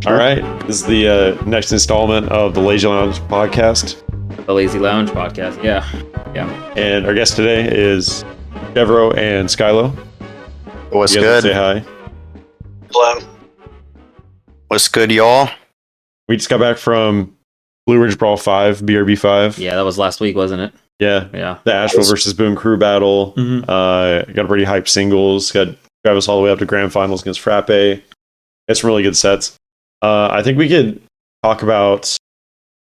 All right, this is the next installment of the Lazy Lounge podcast. The Lazy Lounge podcast, yeah. And our guest today is Chevro and Skylow. What's You guys good? wanna say hi. Hello. What's good, y'all? We just got back from Blue Ridge Brawl 5, BRB 5. Yeah, that was last week, wasn't it? Yeah, Yeah. the Asheville versus Boone Crew battle. Mhm. Got a pretty hyped singles. Got drive us all the way up to grand finals against Frappe. It's some really good sets. I think we could talk about,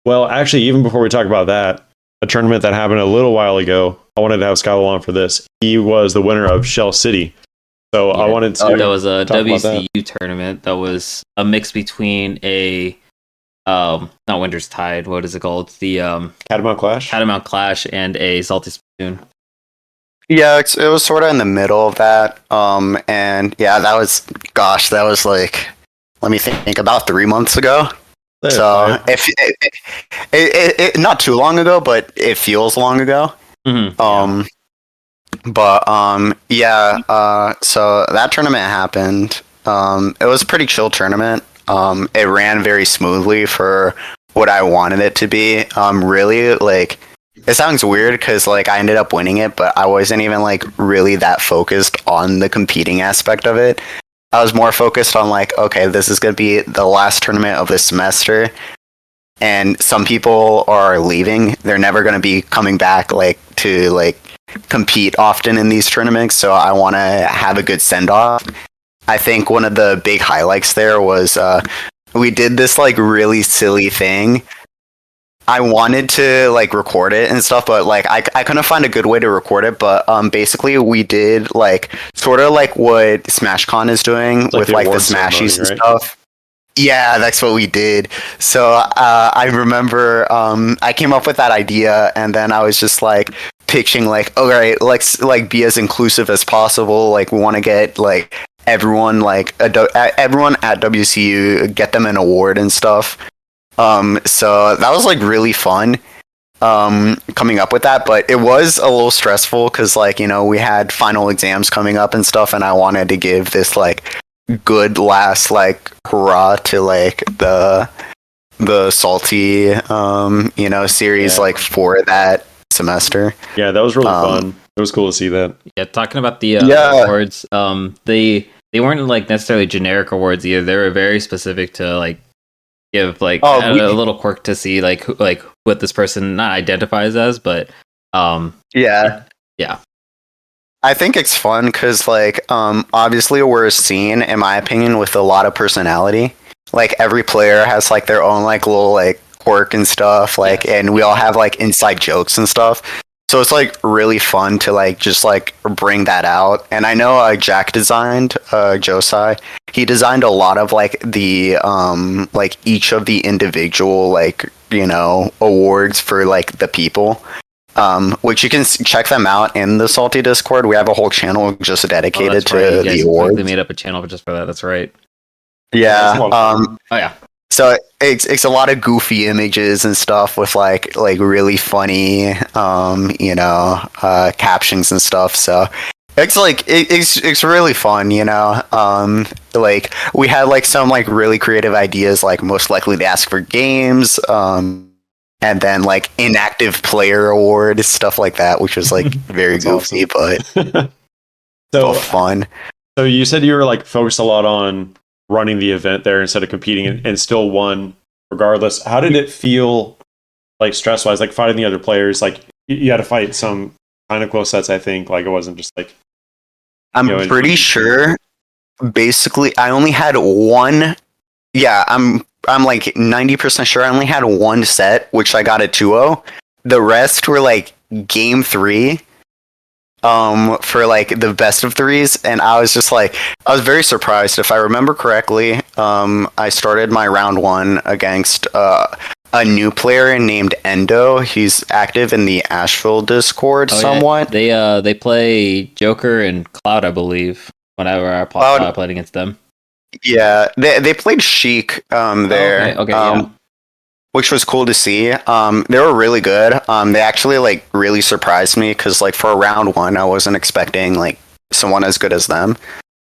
well, actually, even before we talk about that, a tournament that happened a little while ago. I wanted to have Skylow on for this. He was the winner of Shell City. So I wanted to. That was a talk about WCU tournament. That was a mix between a not Winter's Tide. What is it called? The Catamount Clash. Catamount Clash and a Salty Spoon. Yeah, it was sort of in the middle of that. And yeah, that was like, let me think, about 3 months ago. Yeah, So if it not too long ago, but it feels long ago. Mm-hmm. So that tournament happened. It was a pretty chill tournament. It ran very smoothly for what I wanted it to be. Really, like, it sounds weird because like I ended up winning it, but I wasn't even like really that focused on the competing aspect of it. I was more focused on like, okay, this is gonna be the last tournament of the semester, and some people are leaving. They're never gonna be coming back like to like compete often in these tournaments, so I want to have a good send off. I think one of the big highlights there was we did this like really silly thing. I wanted to like record it and stuff, but like I couldn't find a good way to record it. But basically we did like sort of like what SmashCon is doing with like the Smashies and stuff. Yeah, that's what we did. So I remember I came up with that idea, and then I was just like pitching like, all right, let's like be as inclusive as possible. Like we want to get like everyone like everyone at WCU, get them an award and stuff. So that was like really fun coming up with that, but it was a little stressful because like, you know, we had final exams coming up and stuff, and I wanted to give this like good last like hurrah to like the salty series like for that semester. Yeah, that was really fun. It was cool to see that. Yeah, talking about the awards, they weren't like necessarily generic awards either. They were very specific to like give like a little quirk to see like what this person not identifies as, but yeah. I think it's fun because like obviously we're a scene, in my opinion, with a lot of personality. Like every player has like their own like little like quirk and stuff, like, yes. And we all have like inside jokes and stuff. So it's like really fun to like just like bring that out. And I know Jack designed Josai. He designed a lot of like the like each of the individual like, you know, awards for like the people. Which you can check them out in the Salty Discord. We have a whole channel just dedicated to the awards. They made up a channel just for that. That's right. Yeah. Yeah. So it's a lot of goofy images and stuff with like really funny captions and stuff. So it's like it's really fun, you know. Like we had like some like really creative ideas, like most likely to ask for games, and then like inactive player award, stuff like that, which was like very goofy, awesome. But so fun. So you said you were like focused a lot on running the event there instead of competing, and still won regardless. How did it feel like stress wise, like fighting the other players? Like you had to fight some kind of close sets, I think. Like it wasn't just like, I'm pretty sure basically I only had one. Yeah, I'm like 90% sure I only had one set, which I got a 2-0. The rest were like game 3 for like the best of threes, and I was just like, I was very surprised. If I remember correctly, I started my round 1 against a new player named Endo. He's active in the Asheville Discord somewhat. Yeah. They play Joker and Cloud, I believe, whenever I played against them. Yeah, they played Sheik there. Okay, yeah. Which was cool to see. They were really good. They actually like really surprised me because like for round 1, I wasn't expecting like someone as good as them.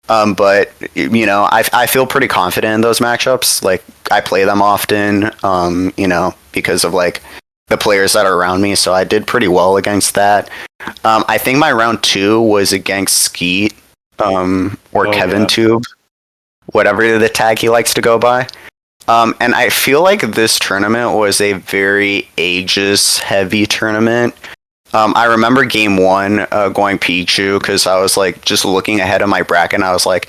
But you know, I feel pretty confident in those matchups. Like I play them often, you know, because of like the players that are around me. So I did pretty well against that. I think my round 2 was against Skeet, or Kevin Tube, whatever the tag he likes to go by. And I feel like this tournament was a very Aegis heavy tournament. I remember game 1 going Pichu because I was like just looking ahead of my bracket and I was like,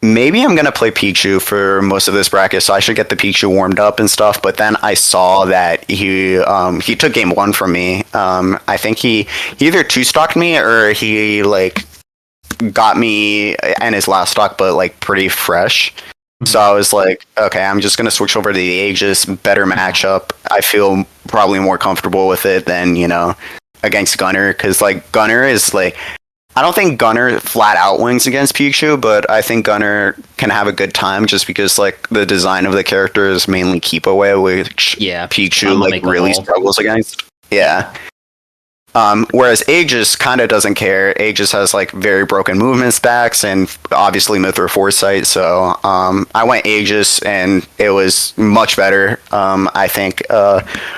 maybe I'm going to play Pichu for most of this bracket, so I should get the Pichu warmed up and stuff. But then I saw that he took game 1 from me. I think he either 2-stocked me or he like got me in his last stock, but like pretty fresh. So I was like, okay, I'm just going to switch over to the Aegis, better matchup. I feel probably more comfortable with it than, you know, against Gunner. Because, like, Gunner is, like, I don't think Gunner flat out wins against Pichu, but I think Gunner can have a good time just because, like, the design of the character is mainly keep away, which Pichu, like, really struggles against. Yeah. Whereas Aegis kind of doesn't care. Aegis has like very broken movement stacks and obviously Mithra Foresight. So I went Aegis and it was much better. I think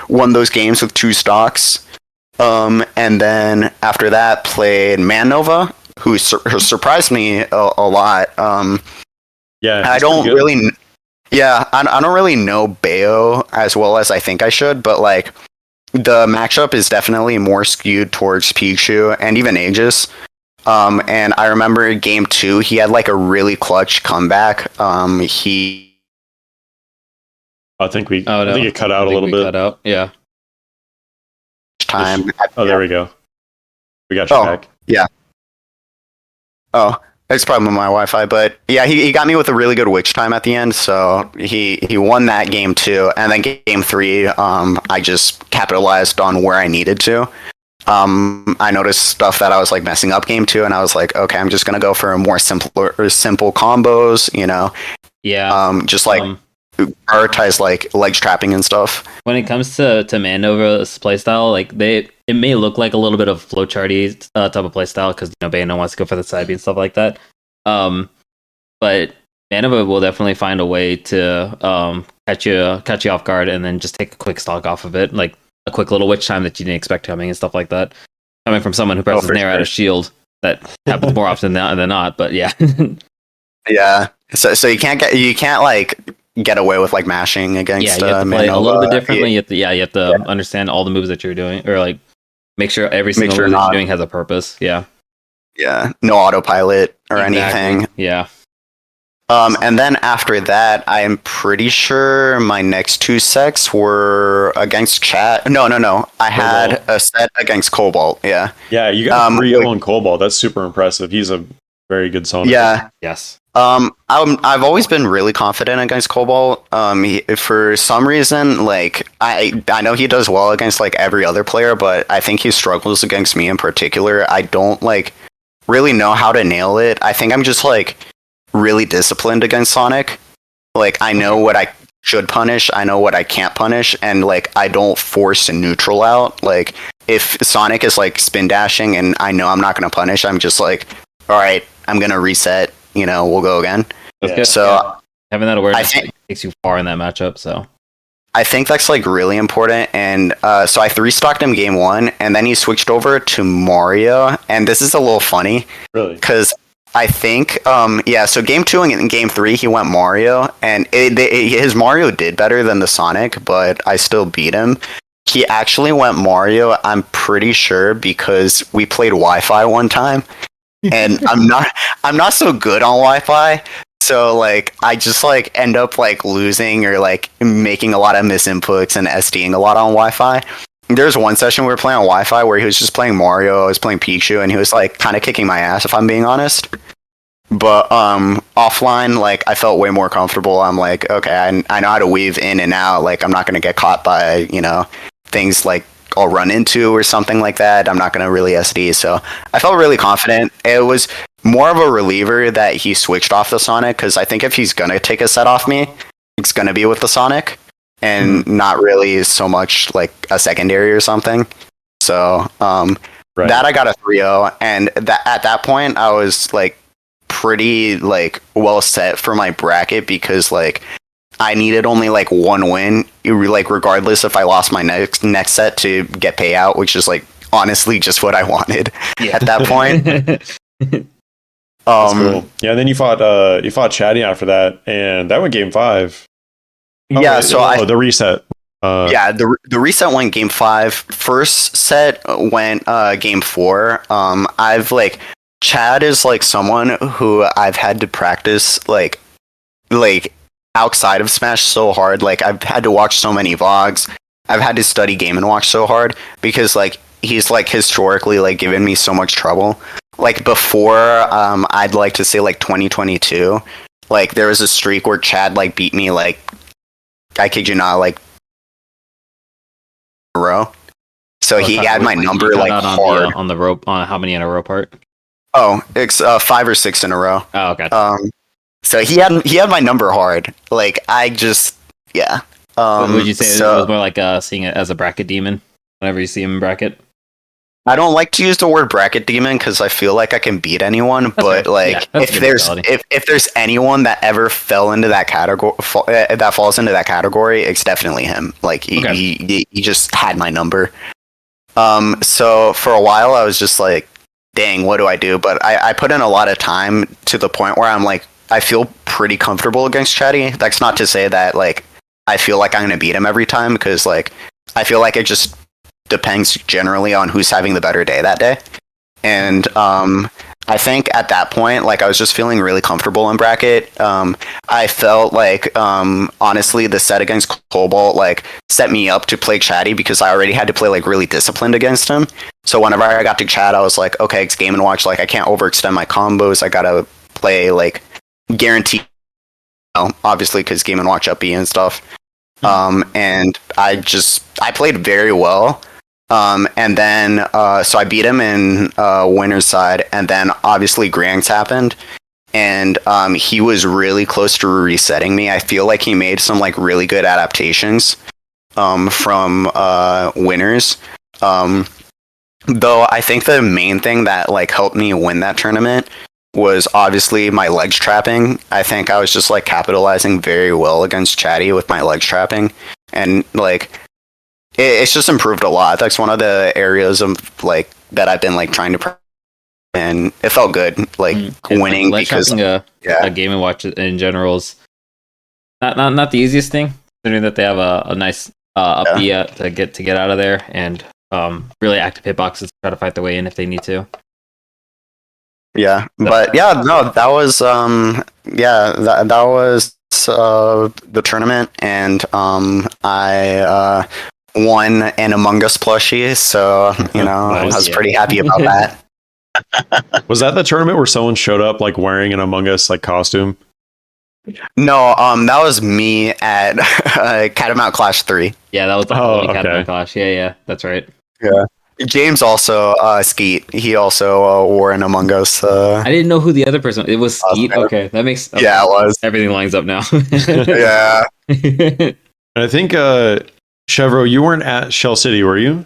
won those games with 2 stocks. And then after that played Manova, who surprised me a lot. I don't really. Yeah, I don't really know Bayo as well as I think I should, but like. The matchup is definitely more skewed towards Pichu and even Aegis. And I remember game 2, he had like a really clutch comeback. I think I think it cut out a little bit. Cut out. Yeah. Time. There we go. We got you back. Yeah. Oh, it's probably my Wi-Fi, but yeah, he got me with a really good witch time at the end, so he won that game 2, and then game 3, I just capitalized on where I needed to. I noticed stuff that I was like messing up game 2, and I was like, okay, I'm just gonna go for simple combos, you know. Yeah. Just like prioritize like ledge trapping and stuff. When it comes to Mandover's playstyle, like it may look like a little bit of flowcharty type of playstyle because you know Bayano wants to go for the side B and stuff like that. But Manova will definitely find a way to catch you off guard and then just take a quick stock off of it, like a quick little witch time that you didn't expect coming and stuff like that. Coming from someone who presses Nair out of shield, that happens more often than not. But yeah, yeah. So you can't like get away with like mashing against. Yeah, you have to play a little bit differently. You have to understand all the moves that you're doing, or like make sure every single move that you're doing has a purpose. Yeah. Yeah. No autopilot or anything. Yeah. And then after that, I am pretty sure my next 2 sets were against Chat. No. I had a set against Cobalt. Yeah. Yeah, you got 3-0 on Cobalt. That's super impressive. He's a very good Sonic. Yeah. Yes. I've always been really confident against Cobalt. For some reason, like I know he does well against like every other player, but I think he struggles against me in particular. I don't like really know how to nail it. I think I'm just like really disciplined against Sonic. Like I know what I should punish, I know what I can't punish, and like I don't force a neutral out. Like if Sonic is like spin dashing and I know I'm not going to punish, I'm just like, all right, I'm going to reset. You know, we'll go again. That's good. So having that awareness takes you far in that matchup. So I think that's like really important. And so I 3-stocked him game 1, and then he switched over to Mario. And this is a little funny, really, because I think so game 2 and game 3 he went Mario, and his Mario did better than the Sonic, but I still beat him. He actually went Mario, I'm pretty sure, because we played Wi-Fi one time. And I'm not so good on Wi-Fi, so like I just like end up like losing or like making a lot of misinputs and SDing a lot on Wi-Fi. There's one session we were playing on Wi-Fi where he was just playing Mario, I was playing Pichu, and he was like kind of kicking my ass if I'm being honest. But offline, like I felt way more comfortable. I'm like, okay, I know how to weave in and out. Like I'm not gonna get caught by things like I'll run into or something like that. I'm not going to really SD. So I felt really confident. It was more of a reliever that he switched off the Sonic, because I think if he's going to take a set off me, it's going to be with the Sonic and not really so much like a secondary or something. So that I got a 3-0. And at that point, I was like pretty like well set for my bracket because like I needed only like one win, like regardless if I lost my next set to get payout, which is like honestly just what I wanted at that point. Cool. Yeah, and then you fought Chatty after that, and that went game 5. Yeah, so the reset. The reset went game 5. First set went game 4. I've like Chad is like someone who I've had to practice like outside of Smash so hard. Like I've had to watch so many vlogs. I've had to study Game and Watch so hard because like he's like historically like given me so much trouble. Like before, I'd like to say like 2022, like there was a streak where Chad like beat me like I kid you not like a row. So he had my number like hard on the rope on how many in a row part. Oh, it's 5 or 6 in a row. Oh, okay. So he had my number hard. Like I just would you say it was more like seeing it as a bracket demon whenever you see him in bracket? I don't like to use the word bracket demon because I feel like I can beat anyone. But like, if there's anyone that ever fell into that category, that falls into that category, it's definitely him. Like he just had my number. So for a while, I was just like, dang, what do I do? But I put in a lot of time to the point where I'm like, I feel pretty comfortable against Chatty. That's not to say that like I feel like I'm gonna beat him every time because like I feel like it just depends generally on who's having the better day that day. And I think at that point, like I was just feeling really comfortable in bracket. I felt like honestly the set against Cobalt like set me up to play Chatty because I already had to play like really disciplined against him. So whenever I got to Chat, I was like, okay, it's Game and Watch. Like I can't overextend my combos. I gotta play like guaranteed, obviously because Game and Watch up B and stuff. And I played very well. And then, so I beat him in winner's side, and then obviously Grangs happened, and he was really close to resetting me. I feel like he made some like really good adaptations from winners. Though I think the main thing that like helped me win that tournament was obviously my legs trapping. I think I was just like capitalizing very well against Chatty with my legs trapping, and like it's just improved a lot. That's one of the areas of like that I've been like trying to and it felt good like winning like, because a Game and Watch in general is not the easiest thing, considering that they have a nice up B to get out of there and really active hitboxes to try to fight their way in if they need to. Yeah, but yeah, no, that was that was the tournament, and I won an Among Us plushie, so you know nice, I was pretty happy about that. Was that the tournament where someone showed up like wearing an Among Us like costume? No, that was me at Catamount Clash 3. Yeah, that was the Catamount Clash. Yeah, that's right. Yeah. James also Skeet. He also wore an Among Us. I didn't know who the other person. It was Skeet. Okay, that makes it was. Everything lines up now. Yeah. I think Chevro, you weren't at Shell City, were you?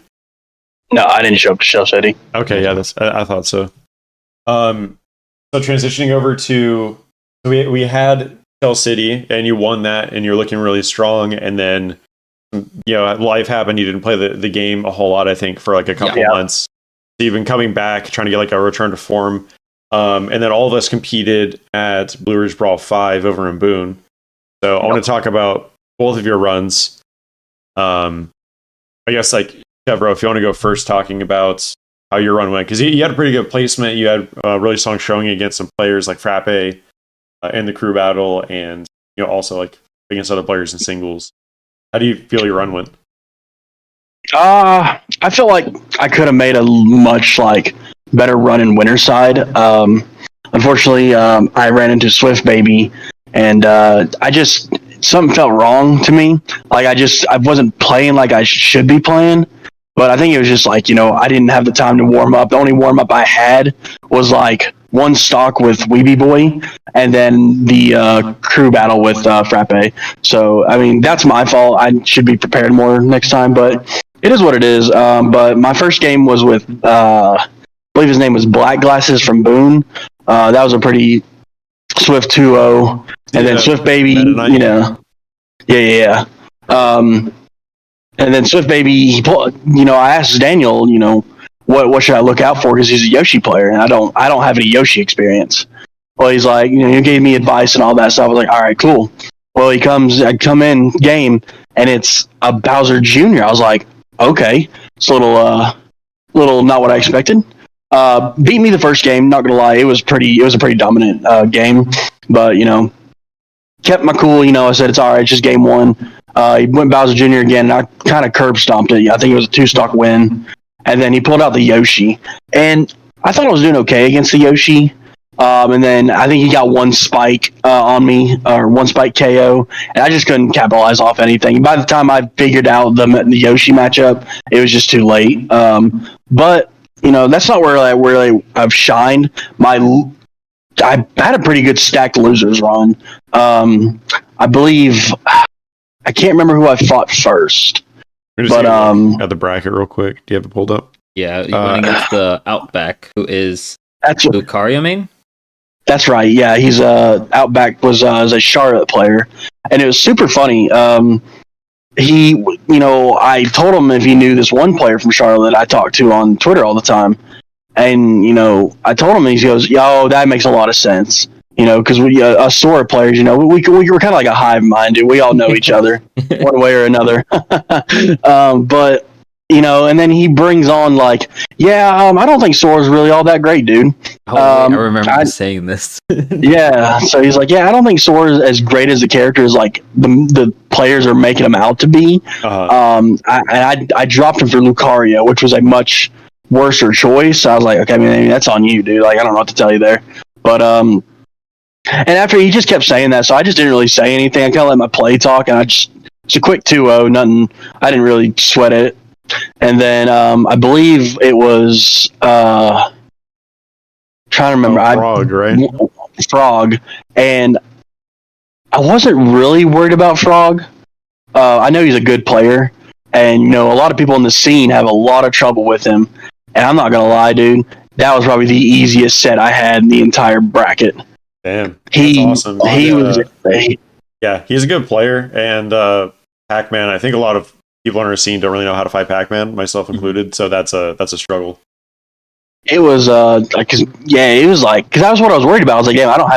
No, I didn't show up to Shell City. Okay, yeah, I thought so. So transitioning over to we had Shell City, and you won that, and you're looking really strong, and then life happened. You didn't play the game a whole lot, I think, for like a couple months. So you've been coming back, trying to get like a return to form. And then all of us competed at Blue Ridge Brawl 5 over in Boone. So I want to talk about both of your runs. I guess like Chevro, if you want to go first, talking about how your run went, because you had a pretty good placement. You had a really strong showing against some players like Frappe in the crew battle, and also like against other players in singles. How do you feel your run went? I feel like I could have made a much like better run in winter side. Unfortunately, I ran into Swift Baby, and something felt wrong to me. Like I wasn't playing like I should be playing. But I think it was just like, I didn't have the time to warm up. The only warm up I had was like one stock with Weeby Boy and then the crew battle with Frappe. So, I mean, that's my fault. I should be prepared more next time, but it is what it is. But my first game was with, I believe his name was Black Glasses from Boone. That was a pretty Swift 2-0, and then Swift Baby, you know, yeah. And then Swift Baby, I asked Daniel, what should I look out for because he's a Yoshi player, and I don't have any Yoshi experience. Well, he's like, he gave me advice and all that stuff. I was like, all right, cool. Well, I come in game, and it's a Bowser Jr. I was like, okay, it's a little not what I expected. Beat me the first game. Not gonna lie, it was a pretty dominant game, but kept my cool. I said it's all right, it's just game one. He went Bowser Jr. again, and I kind of curb stomped it. I think it was a 2-stock win, and then he pulled out the Yoshi, and I thought I was doing okay against the Yoshi. And then I think he got one spike on me, or one spike KO, and I just couldn't capitalize off anything. By the time I figured out the Yoshi matchup, it was just too late. But that's not where I've shined. I had a pretty good stacked losers run. I believe I can't remember who I fought first. But at the bracket real quick. Do you have it pulled up? Yeah, you went against the Outback, who is Lucario main. That's right. Yeah, he's Outback was a Charlotte player, and it was super funny. He, I told him if he knew this one player from Charlotte I talked to on Twitter all the time, and I told him, and he goes, "Yo, that makes a lot of sense." Because we us Sora players, we were kind of like a hive mind, dude. We all know each other one way or another. But and then he brings on I don't think Sora's really all that great, dude. I remember saying this. Yeah, so he's like, I don't think Sora's as great as the character as the players are making him out to be. I dropped him for Lucario, which was a much worser choice. I was like, okay, man, that's on you, dude. I don't know what to tell you there. But and after he just kept saying that, so I just didn't really say anything. I kind of let my play talk, and it's a quick 2-0, nothing. I didn't really sweat it. And then I believe it was trying to remember. Frog, right? Frog, and I wasn't really worried about Frog. I know he's a good player, and a lot of people in the scene have a lot of trouble with him. And I'm not gonna lie, dude, that was probably the easiest set I had in the entire bracket. Damn, that's awesome. Yeah, he's a good player, and Pac-Man. I think a lot of people on our scene don't really know how to fight Pac-Man, myself included. So that's a struggle. It was because that was what I was worried about. I was like, I don't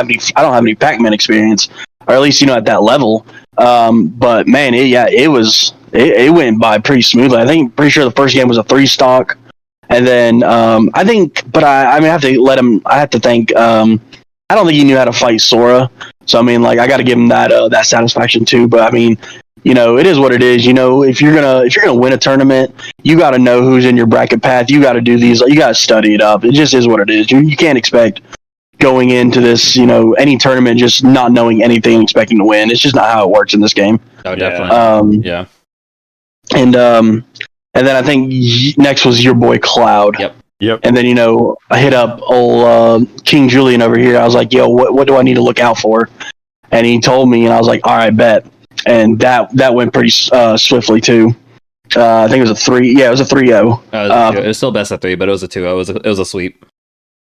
have any Pac-Man experience, or at least at that level. But man, it went by pretty smoothly. Pretty sure the first game was a 3-stock, and then I have to let him. I have to think. I don't think he knew how to fight Sora, so I got to give him that satisfaction too. But it is what it is. If you're gonna win a tournament, you got to know who's in your bracket path. You got to do these. You got to study it up. It just is what it is. You can't expect going into this, any tournament just not knowing anything and expecting to win. It's just not how it works in this game. Oh, definitely. Yeah. And then I think next was your boy Cloud. Yep. And then I hit up old King Julian over here. I was like, yo, what do I need to look out for? And he told me, and I was like, all right, bet. And that went pretty swiftly too. I think it was a 3. Yeah, it was a 3-0. It was still best of 3, but it was a 2-0. It was a sweep.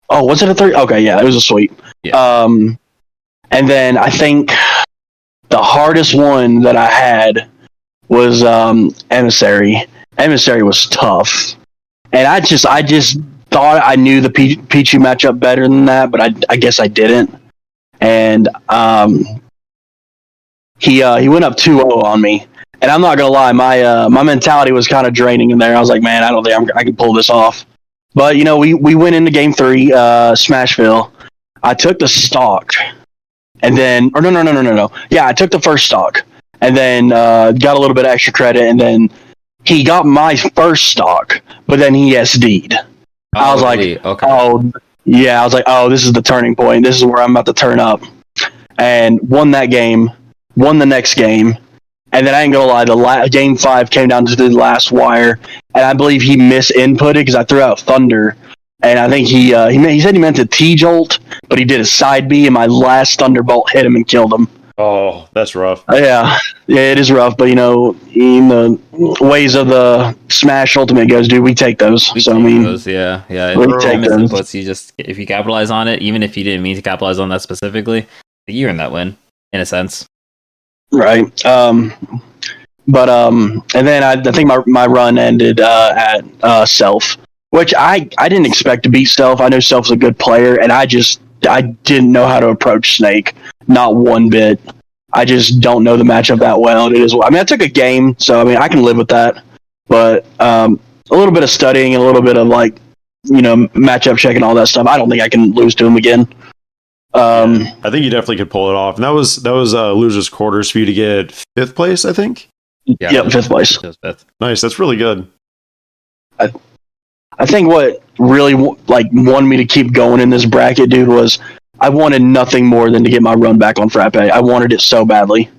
Oh, was it a 3? Okay, yeah, it was a sweep. Yeah. And then I think the hardest one that I had was Emissary. Emissary was tough, and I just thought I knew the Pichu matchup better than that, but I guess I didn't. And he went up 2-0 on me, and I'm not gonna lie, my mentality was kind of draining in there. I was like, man, I don't think I can pull this off. But we went into game 3, Smashville. I took the stock, and then no. Yeah, I took the first stock, and then got a little bit of extra credit, and then he got my first stock, but then he SD'd. I was like, okay. Oh yeah, I was like, oh, this is the turning point. This is where I'm about to turn up, and won that game. Won the next game, and then I ain't gonna lie, game 5 came down to the last wire, and I believe he misinputted because I threw out Thunder, and I think he said he meant to T-Jolt, but he did a side B, and my last Thunderbolt hit him and killed him. Oh, that's rough. Yeah, it is rough, but in the ways of the Smash Ultimate goes, dude, we take those. We so take I mean, those, yeah. we take those. Inputs, you just if you capitalize on it, even if you didn't mean to capitalize on that specifically, you earn that win in a sense. Right. But and then I think my run ended at Self, which I didn't expect to beat Self. I know Self's a good player, and I didn't know how to approach Snake, not one bit. I just don't know the matchup that well. It is. I mean, I took a game, so I mean, I can live with that. But a little bit of studying and a little bit of matchup checking, all that stuff. I don't think I can lose to him again. I think you definitely could pull it off, and that was losers quarters for you to get 5th place, I think. Yeah, yep, 5th place. Fifth. Nice, that's really good. I think what really wanted me to keep going in this bracket, dude, was I wanted nothing more than to get my run back on Frappe. I wanted it so badly.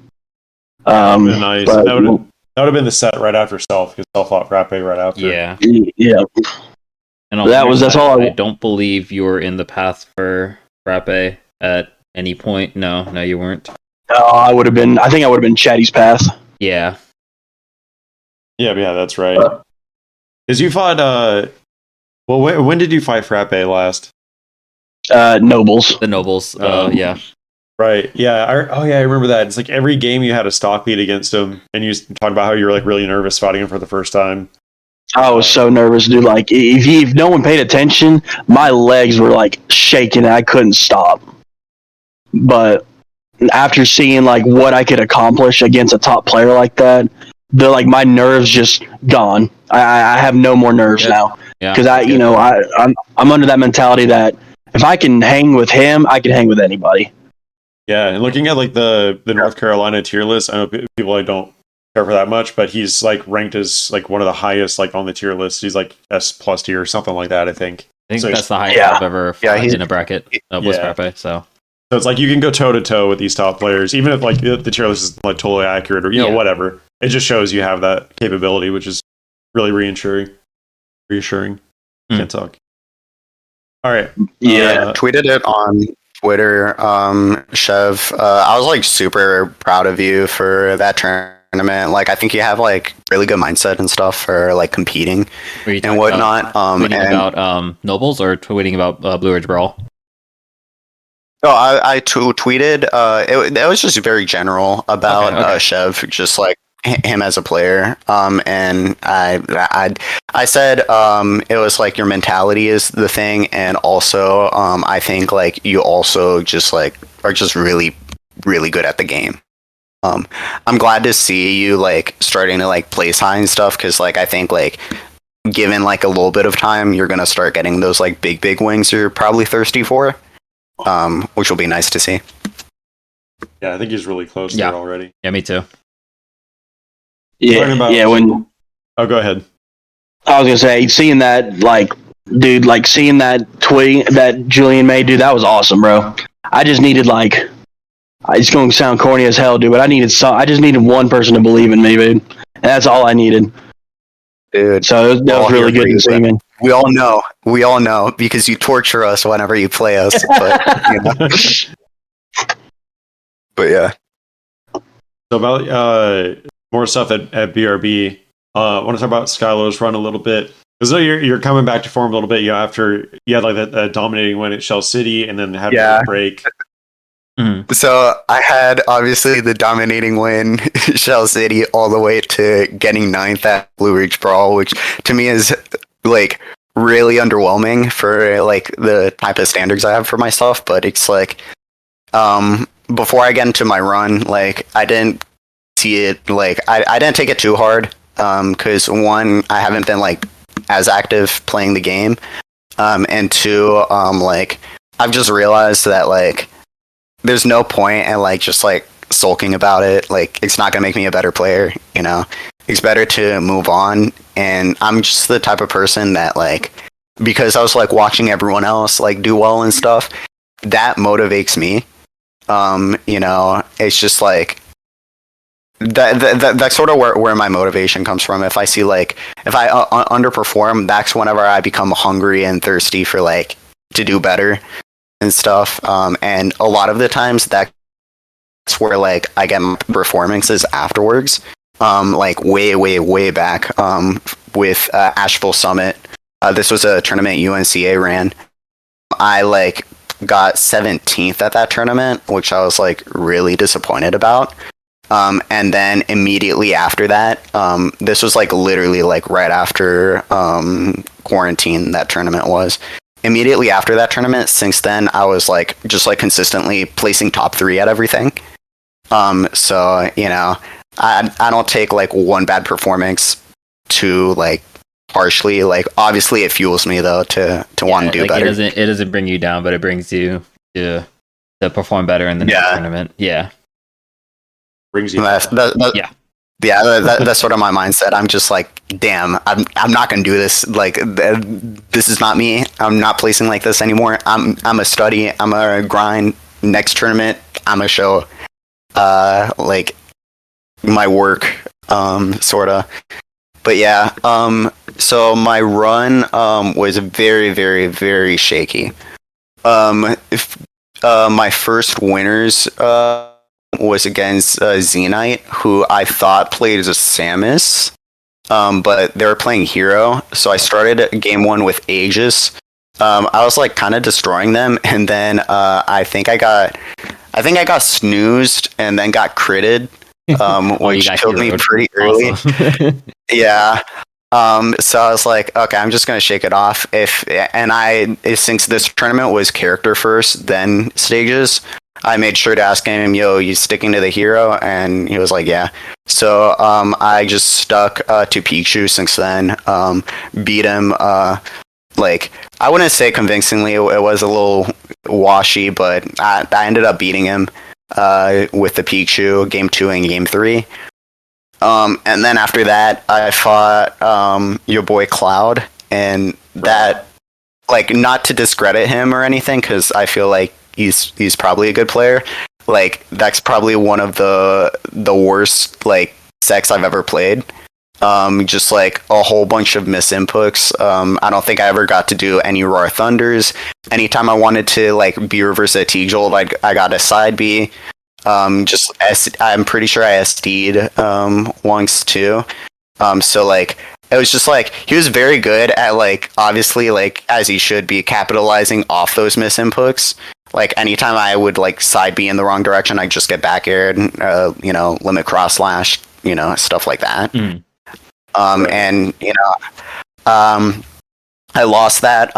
Nice. That would have been the set right after Self, because Self fought Frappe right after. Yeah. And that's all. I don't believe you were in the path for Frappe at any point. No, you weren't. I would have been. I think I would have been Chatty's path. Yeah. Yeah, that's right. Because you fought. When did you fight Frappe last? Nobles. The Nobles. Yeah. Right. Yeah. I remember that. It's like every game you had a stock beat against him, and you talked about how you were like really nervous fighting him for the first time. I was so nervous, dude. Like if no one paid attention, my legs were like shaking and I couldn't stop. But after seeing like what I could accomplish against a top player like that, my nerves just gone. I have no more nerves now. Yeah. Because I'm under that mentality that if I can hang with him, I can hang with anybody. Yeah, and looking at like the North Carolina tier list, I know people don't care for that much, but he's like ranked as like one of the highest like on the tier list. He's like S+ tier or something like that, I think. That's the highest I've ever fought in a bracket was Frappe. So it's like you can go toe to toe with these top players, even if like the tier list is like totally accurate or whatever. It just shows you have that capability, which is really reassuring. Can't talk. All right. Yeah, tweeted it on Twitter. Chev, I was like super proud of you for that tournament. Like, I think you have like really good mindset and stuff for like competing and whatnot. Tweeting about Nobles or tweeting about Blue Ridge Brawl? Oh, I tweeted. It was just very general about Chev, just like him as a player. And I said it was like your mentality is the thing, and also I think like you also just like are just really really good at the game. I'm glad to see you like starting to like place high and stuff, because like I think like given like a little bit of time, you're gonna start getting those like big wings you're probably thirsty for. Which will be nice to see. Yeah, I think he's really close there already. Yeah, me too. Yeah, Oh, go ahead. I was gonna say, seeing that, like, dude, like seeing that tweet that Julian made, dude, that was awesome, bro. I just needed like, it's gonna sound corny as hell, dude, but I just needed one person to believe in me, dude, and that's all I needed. Dude, so that was really good to see, man. We all know because you torture us whenever you play us. But, but yeah. So about more stuff at BRB. I want to talk about Skylow's run a little bit, because you're coming back to form a little bit. After you had like that dominating win at Shell City, and then had a break. Mm-hmm. So I had obviously the dominating win, Shell City, all the way to getting 9th at Blue Ridge Brawl, which to me is like really underwhelming for like the type of standards I have for myself. But it's like before I get into my run, like I didn't see it, like I didn't take it too hard, because one, I haven't been like as active playing the game, and two, like I've just realized that like there's no point in like just like sulking about it. Like it's not gonna make me a better player, it's better to move on. And I'm just the type of person that like, because I was like watching everyone else like do well and stuff, that motivates me. It's just like that's sort of where my motivation comes from. If I see like, if I underperform, that's whenever I become hungry and thirsty for like to do better and stuff. And a lot of the times that's where like I get my performances afterwards. Like way back with Asheville Summit. This was a tournament UNCA ran. I like got 17th at that tournament, which I was like really disappointed about. And then immediately after that, this was like literally like right after quarantine that tournament was. Immediately after that tournament, since then I was like just like consistently placing top 3 at everything. So you know, I don't take like one bad performance too like harshly. Like obviously it fuels me though to want to do like better. It doesn't bring you down, but it brings you to perform better in the next tournament. Yeah. Brings you. That's sort of my mindset. I'm just like, damn, I'm not gonna do this. Like, this is not me. I'm not placing like this anymore. I'm a study. I'm a grind. Next tournament, I'm a show. Like my work, sorta. But yeah, so my run was very, very, very shaky. My first winners was against Zenite, who I thought played as a Samus, but they were playing Hero. So I started game 1 with Aegis. I was like kind of destroying them, and then I think I got snoozed and then got critted. Which killed me pretty early. Awesome. Yeah. So I was like, okay, I'm just gonna shake it off. Since this tournament was character first, then stages, I made sure to ask him, "Yo, you sticking to the hero?" And he was like, "Yeah." So I just stuck to Pichu since then. Beat him. Like I wouldn't say convincingly. It was a little washy, but I ended up beating him. With the Pichu, game 2 and game 3. And then after that, I fought your boy Cloud, and that, like, not to discredit him or anything, because I feel like he's probably a good player. Like, that's probably one of the worst, like, sets I've ever played. Just like a whole bunch of misinputs. I don't think I ever got to do any Roar Thunders. Anytime I wanted to like B reverse a T-Jolt, I got a side B. I'm pretty sure I SD'd once too. So like it was just like he was very good at like obviously like as he should be capitalizing off those misinputs. Like anytime I would like side B in the wrong direction, I'd just get back aired, limit cross slash, stuff like that. And I lost that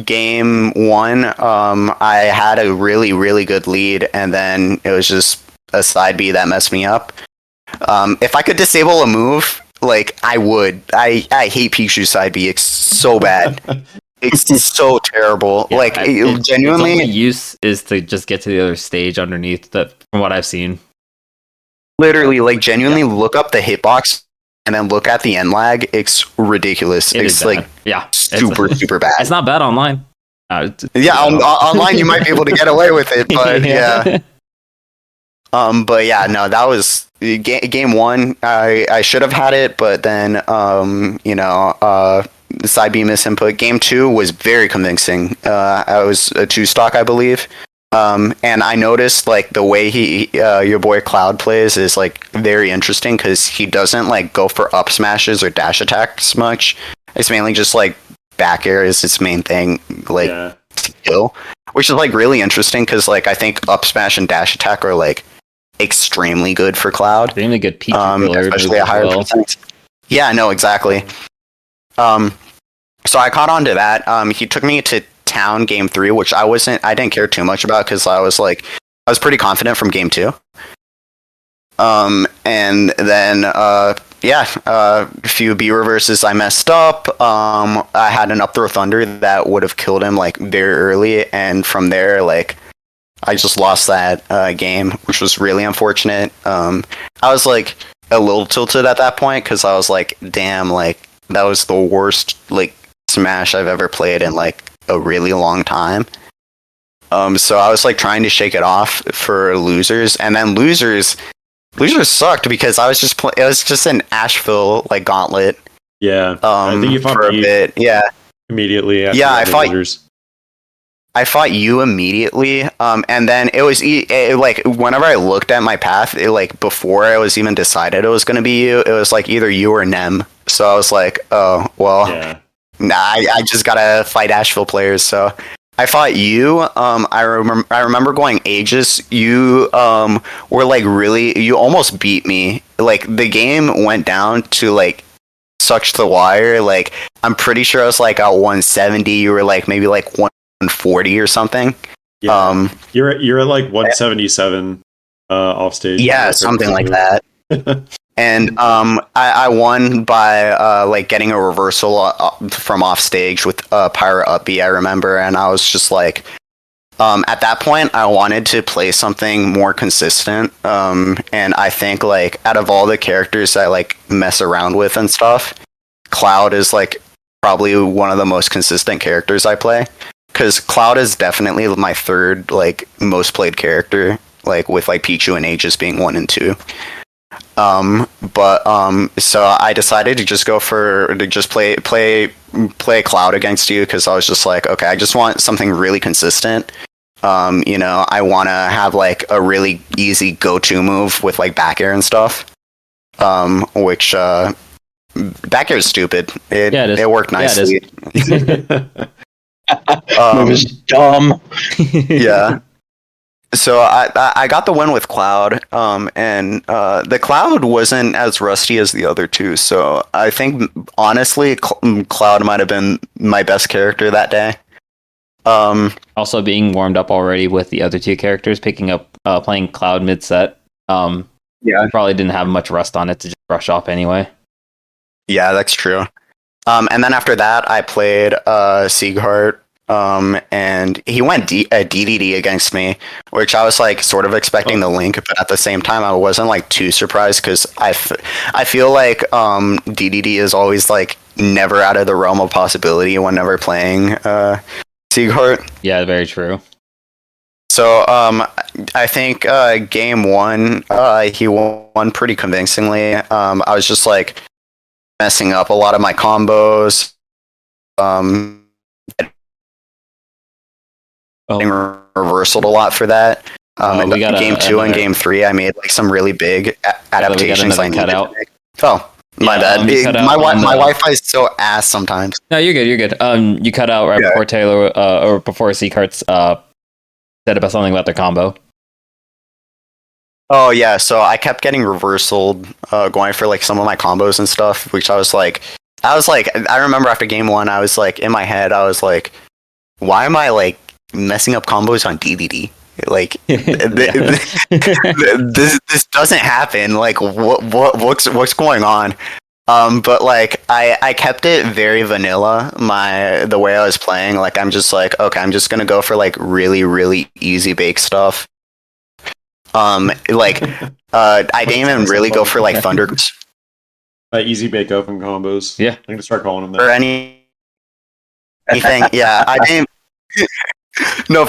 game 1. I had a really, really good lead, and then it was just a side B that messed me up. If I could disable a move, like I would. I hate Pichu side B. It's so bad. It's so terrible. Yeah, like genuinely, its only use is to just get to the other stage underneath. That, from what I've seen, literally, like genuinely, look up the hitbox. And then look at the end lag. It's ridiculous. It's like super bad. It's not bad online. Online you might be able to get away with it, but yeah. But yeah, no, that was game 1. I should have had it, but then side B misinput. Game 2 was very convincing. I was a 2-stock, I believe. And I noticed like the way your boy Cloud plays is like very interesting because he doesn't like go for up smashes or dash attacks much. It's mainly just like back air is his main thing, like to kill, which is like really interesting because like I think up smash and dash attack are like extremely good for Cloud. Extremely good peak, especially a higher percent. Yeah, no, exactly. So I caught on to that. He took me to town game 3, which I didn't care too much about because I was pretty confident from game 2. And then a few B reverses I messed up. I had an up throw thunder that would have killed him like very early, and from there like I just lost that game, which was really unfortunate. I was like a little tilted at that point because I was like, damn, like that was the worst like Smash I've ever played in like a really long time. So I was like trying to shake it off for losers, and then losers sucked because I was just it was just an Asheville like gauntlet. Yeah, I think you fought for a bit. Yeah, immediately. After I I fought you immediately, and then it was like whenever I looked at my path, like before I was even decided it was going to be you, it was like either you or Nem. So I was like, oh well, nah, I just gotta fight Asheville players. So I fought you. I remember going Aegis. You were like you almost beat me. Like the game went down to like such the wire. Like I'm pretty sure I was like at 170. You were like maybe like 140 or something. Yeah. You're at like 177 off stage. Yeah, something like that. And I won by like getting a reversal from off stage with Pyra up B, I remember, and I was just like, at that point, I wanted to play something more consistent. And I think like out of all the characters I like mess around with and stuff, Cloud is like probably one of the most consistent characters I play. Because Cloud is definitely my third like most played character, like with like Pichu and Aegis being 1 and 2. So I decided to just play Cloud against you because I was just like, okay, I just want something really consistent. I want to have like a really easy go-to move with like back air and stuff. Which back air is stupid. It worked nicely. Move is dumb. Yeah. So I got the win with Cloud, and the Cloud wasn't as rusty as the other two. So I think honestly, Cloud might have been my best character that day. Also, being warmed up already with the other two characters, playing Cloud mid set. Probably didn't have much rust on it to just brush off anyway. Yeah, that's true. And then after that, I played Sieghart. And he went DDD against me, which I was like sort of expecting the link, but at the same time I wasn't like too surprised because I feel like DDD is always like never out of the realm of possibility whenever playing Sieghart. Yeah, very true. So I think game 1 he won pretty convincingly. I was just like messing up a lot of my combos. Reversaled a lot for that. Game 2 and game 3, I made like some really big adaptations. I needed to make. Oh, my bad. My Wi-Fi is so ass sometimes. No, you're good. You're good. You cut out right before Taylor or before Seacart's said about something about their combo. Oh yeah, so I kept getting reversaled, going for like some of my combos and stuff, which I remember after game 1, I was like in my head, I was like, why am I like messing up combos on DDD? Like this doesn't happen. Like what's going on? But like I kept it very vanilla. The way I was playing, like I'm just like, okay, I'm just gonna go for like really really easy bake stuff. I didn't even really go for like thunder. Easy bake open combos. Yeah, I'm gonna start calling them that. Or anything. Yeah, I didn't. No,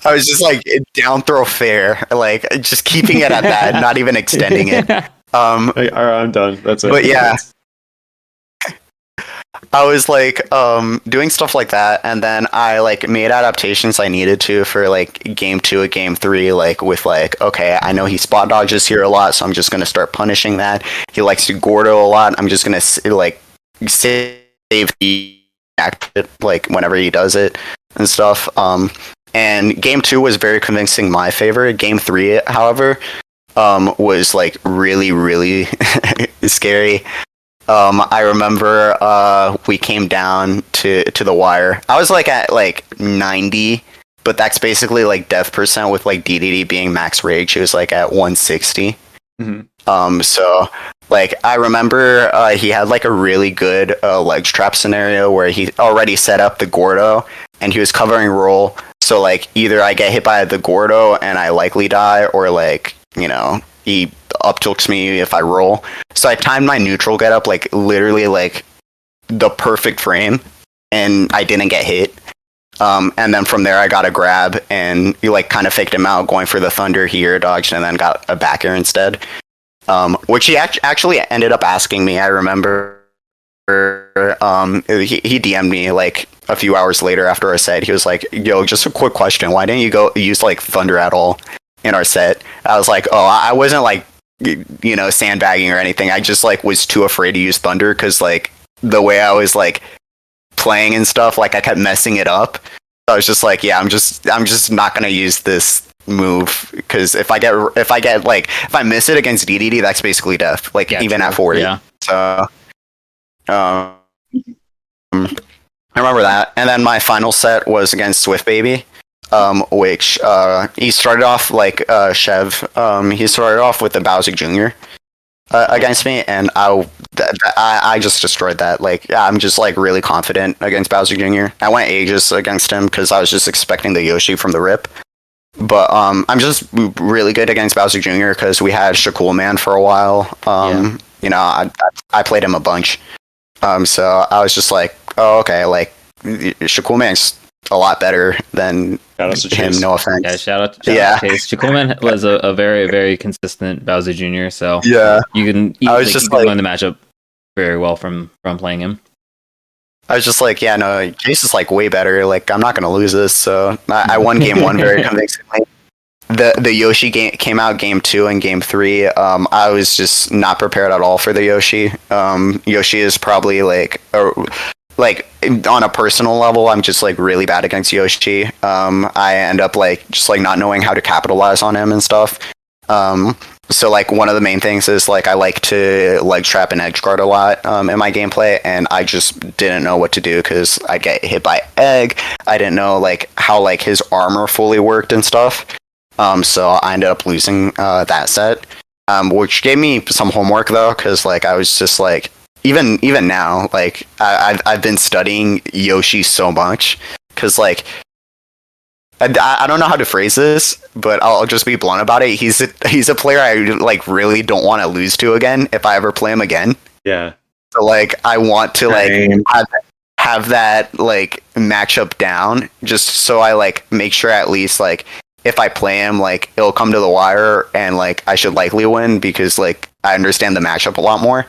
I was just like down throw fair, like just keeping it at that, not even extending it. All right, I'm done. That's it. But yeah, I was like doing stuff like that, and then I like made adaptations I needed to for like game 2 and game 3, like with like, okay, I know he spot dodges here a lot, so I'm just gonna start punishing that. He likes to Gordo a lot. I'm just gonna like save the act like whenever he does it and stuff. And game 2 was very convincing my favor. Game 3, however, was like really really scary. I remember we came down to the wire. I was like at like 90, but that's basically like death percent with like DDD being max rage. He was like at 160. Mm-hmm. So like I remember he had like a really good ledge trap scenario where he already set up the Gordo and he was covering roll. So like either I get hit by the Gordo and I likely die, or like, you know, he up tilts me if I roll. So I timed my neutral get up like literally like the perfect frame, and I didn't get hit. And then from there I got a grab and you like kind of faked him out going for the thunder. He air dodged and then got a back air instead. Which he actually ended up asking me. I remember he DM'd me like a few hours later after our set. He was like, "Yo, just a quick question. Why didn't you go use like Thunder at all in our set?" I was like, "Oh, I wasn't like, sandbagging or anything. I just like was too afraid to use Thunder because like the way I was like playing and stuff, like I kept messing it up. So I was just like, yeah, I'm just not gonna use this move because if I miss it against DDD, that's basically death. Like even at 40. Yeah. So, I remember that. And then my final set was against Swift Baby, which he started off like Chev. He started off with the Bowser Jr. Against me, and I just destroyed that. Like, I'm just like really confident against Bowser Jr. I went Aegis against him because I was just expecting the Yoshi from the rip. But I'm just really good against Bowser Jr. because we had Shacool Man for a while. I played him a bunch. So I was just like, oh, okay, like Shacool Man's a lot better than him. No offense. Yeah, shout out to Chase. Shacool Man was a very, very consistent Bowser Jr. So yeah, you can learn the matchup very well from playing him. I was just like, yeah, no, Chase is like way better. Like, I'm not gonna lose this. So I won game 1 very convincingly. The Yoshi game came out game 2 and game 3. I was just not prepared at all for the Yoshi. Yoshi is probably like on a personal level, I'm just like really bad against Yoshi. I end up like just like not knowing how to capitalize on him and stuff. So like one of the main things is like I like to leg trap and edge guard a lot in my gameplay, and I just didn't know what to do because I get hit by egg. I didn't know like how like his armor fully worked and stuff. So I ended up losing that set, which gave me some homework though, because like I was just like even now like I've been studying Yoshi so much because like. I don't know how to phrase this, but I'll just be blunt about it. He's a player I like really don't want to lose to again if I ever play him again. Yeah. So like I want to like have that like matchup down just so I like make sure at least like if I play him like it'll come to the wire and like I should likely win because like I understand the matchup a lot more.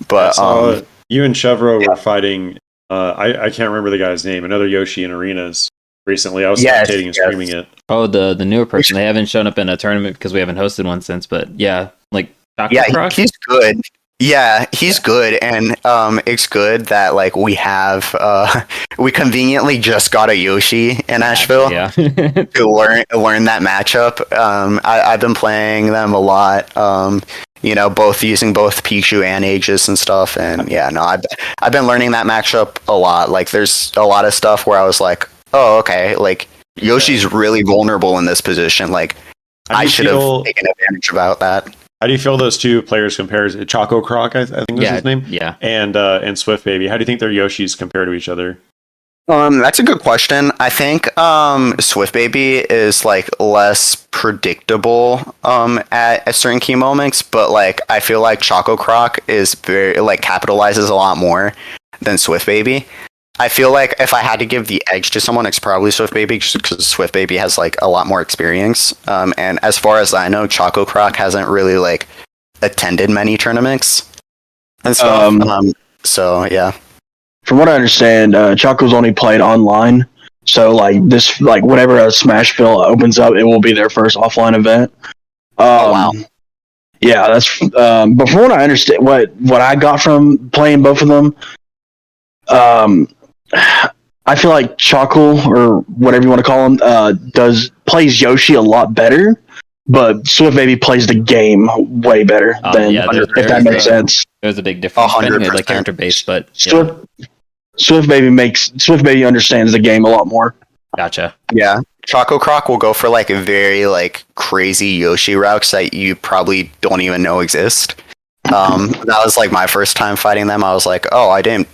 But you and Chevro were fighting. I can't remember the guy's name. Another Yoshi in arenas. Recently, I was spectating and streaming it. Oh, the newer person. They haven't shown up in a tournament because we haven't hosted one since. But yeah, like he's good. Yeah, he's good, and it's good that like we have we conveniently just got a Yoshi in Asheville to learn that matchup. I've been playing them a lot. Both using both Pichu and Aegis and stuff, and I've been learning that matchup a lot. Like, there's a lot of stuff where I was like, oh, okay, like, Yoshi's really vulnerable in this position. Like, I should have taken advantage about that. How do you feel those two players compare? Choco Croc, I think was his name? Yeah. And Swift Baby. How do you think their Yoshis compare to each other? That's a good question. I think Swift Baby is, like, less predictable at certain key moments, but, like, I feel like Choco Croc is very, like, capitalizes a lot more than Swift Baby. I feel like if I had to give the edge to someone, it's probably Swift Baby because Swift Baby has like a lot more experience. And as far as I know, Choco Croc hasn't really like attended many tournaments and stuff. So yeah. From what I understand, Choco's only played online. So like this, like whenever a Smashville opens up, it will be their first offline event. Oh wow. Yeah, that's. But from what I understand, what I got from playing both of them. I feel like Choco, or whatever you want to call him, plays Yoshi a lot better, but Swift Baby plays the game way better if that makes sense. There's a big difference depending on the character base, but Swift Baby understands the game a lot more. Gotcha. Yeah. Choco Croc will go for like a very like crazy Yoshi routes that you probably don't even know exist. That was like my first time fighting them. I was like, oh, I didn't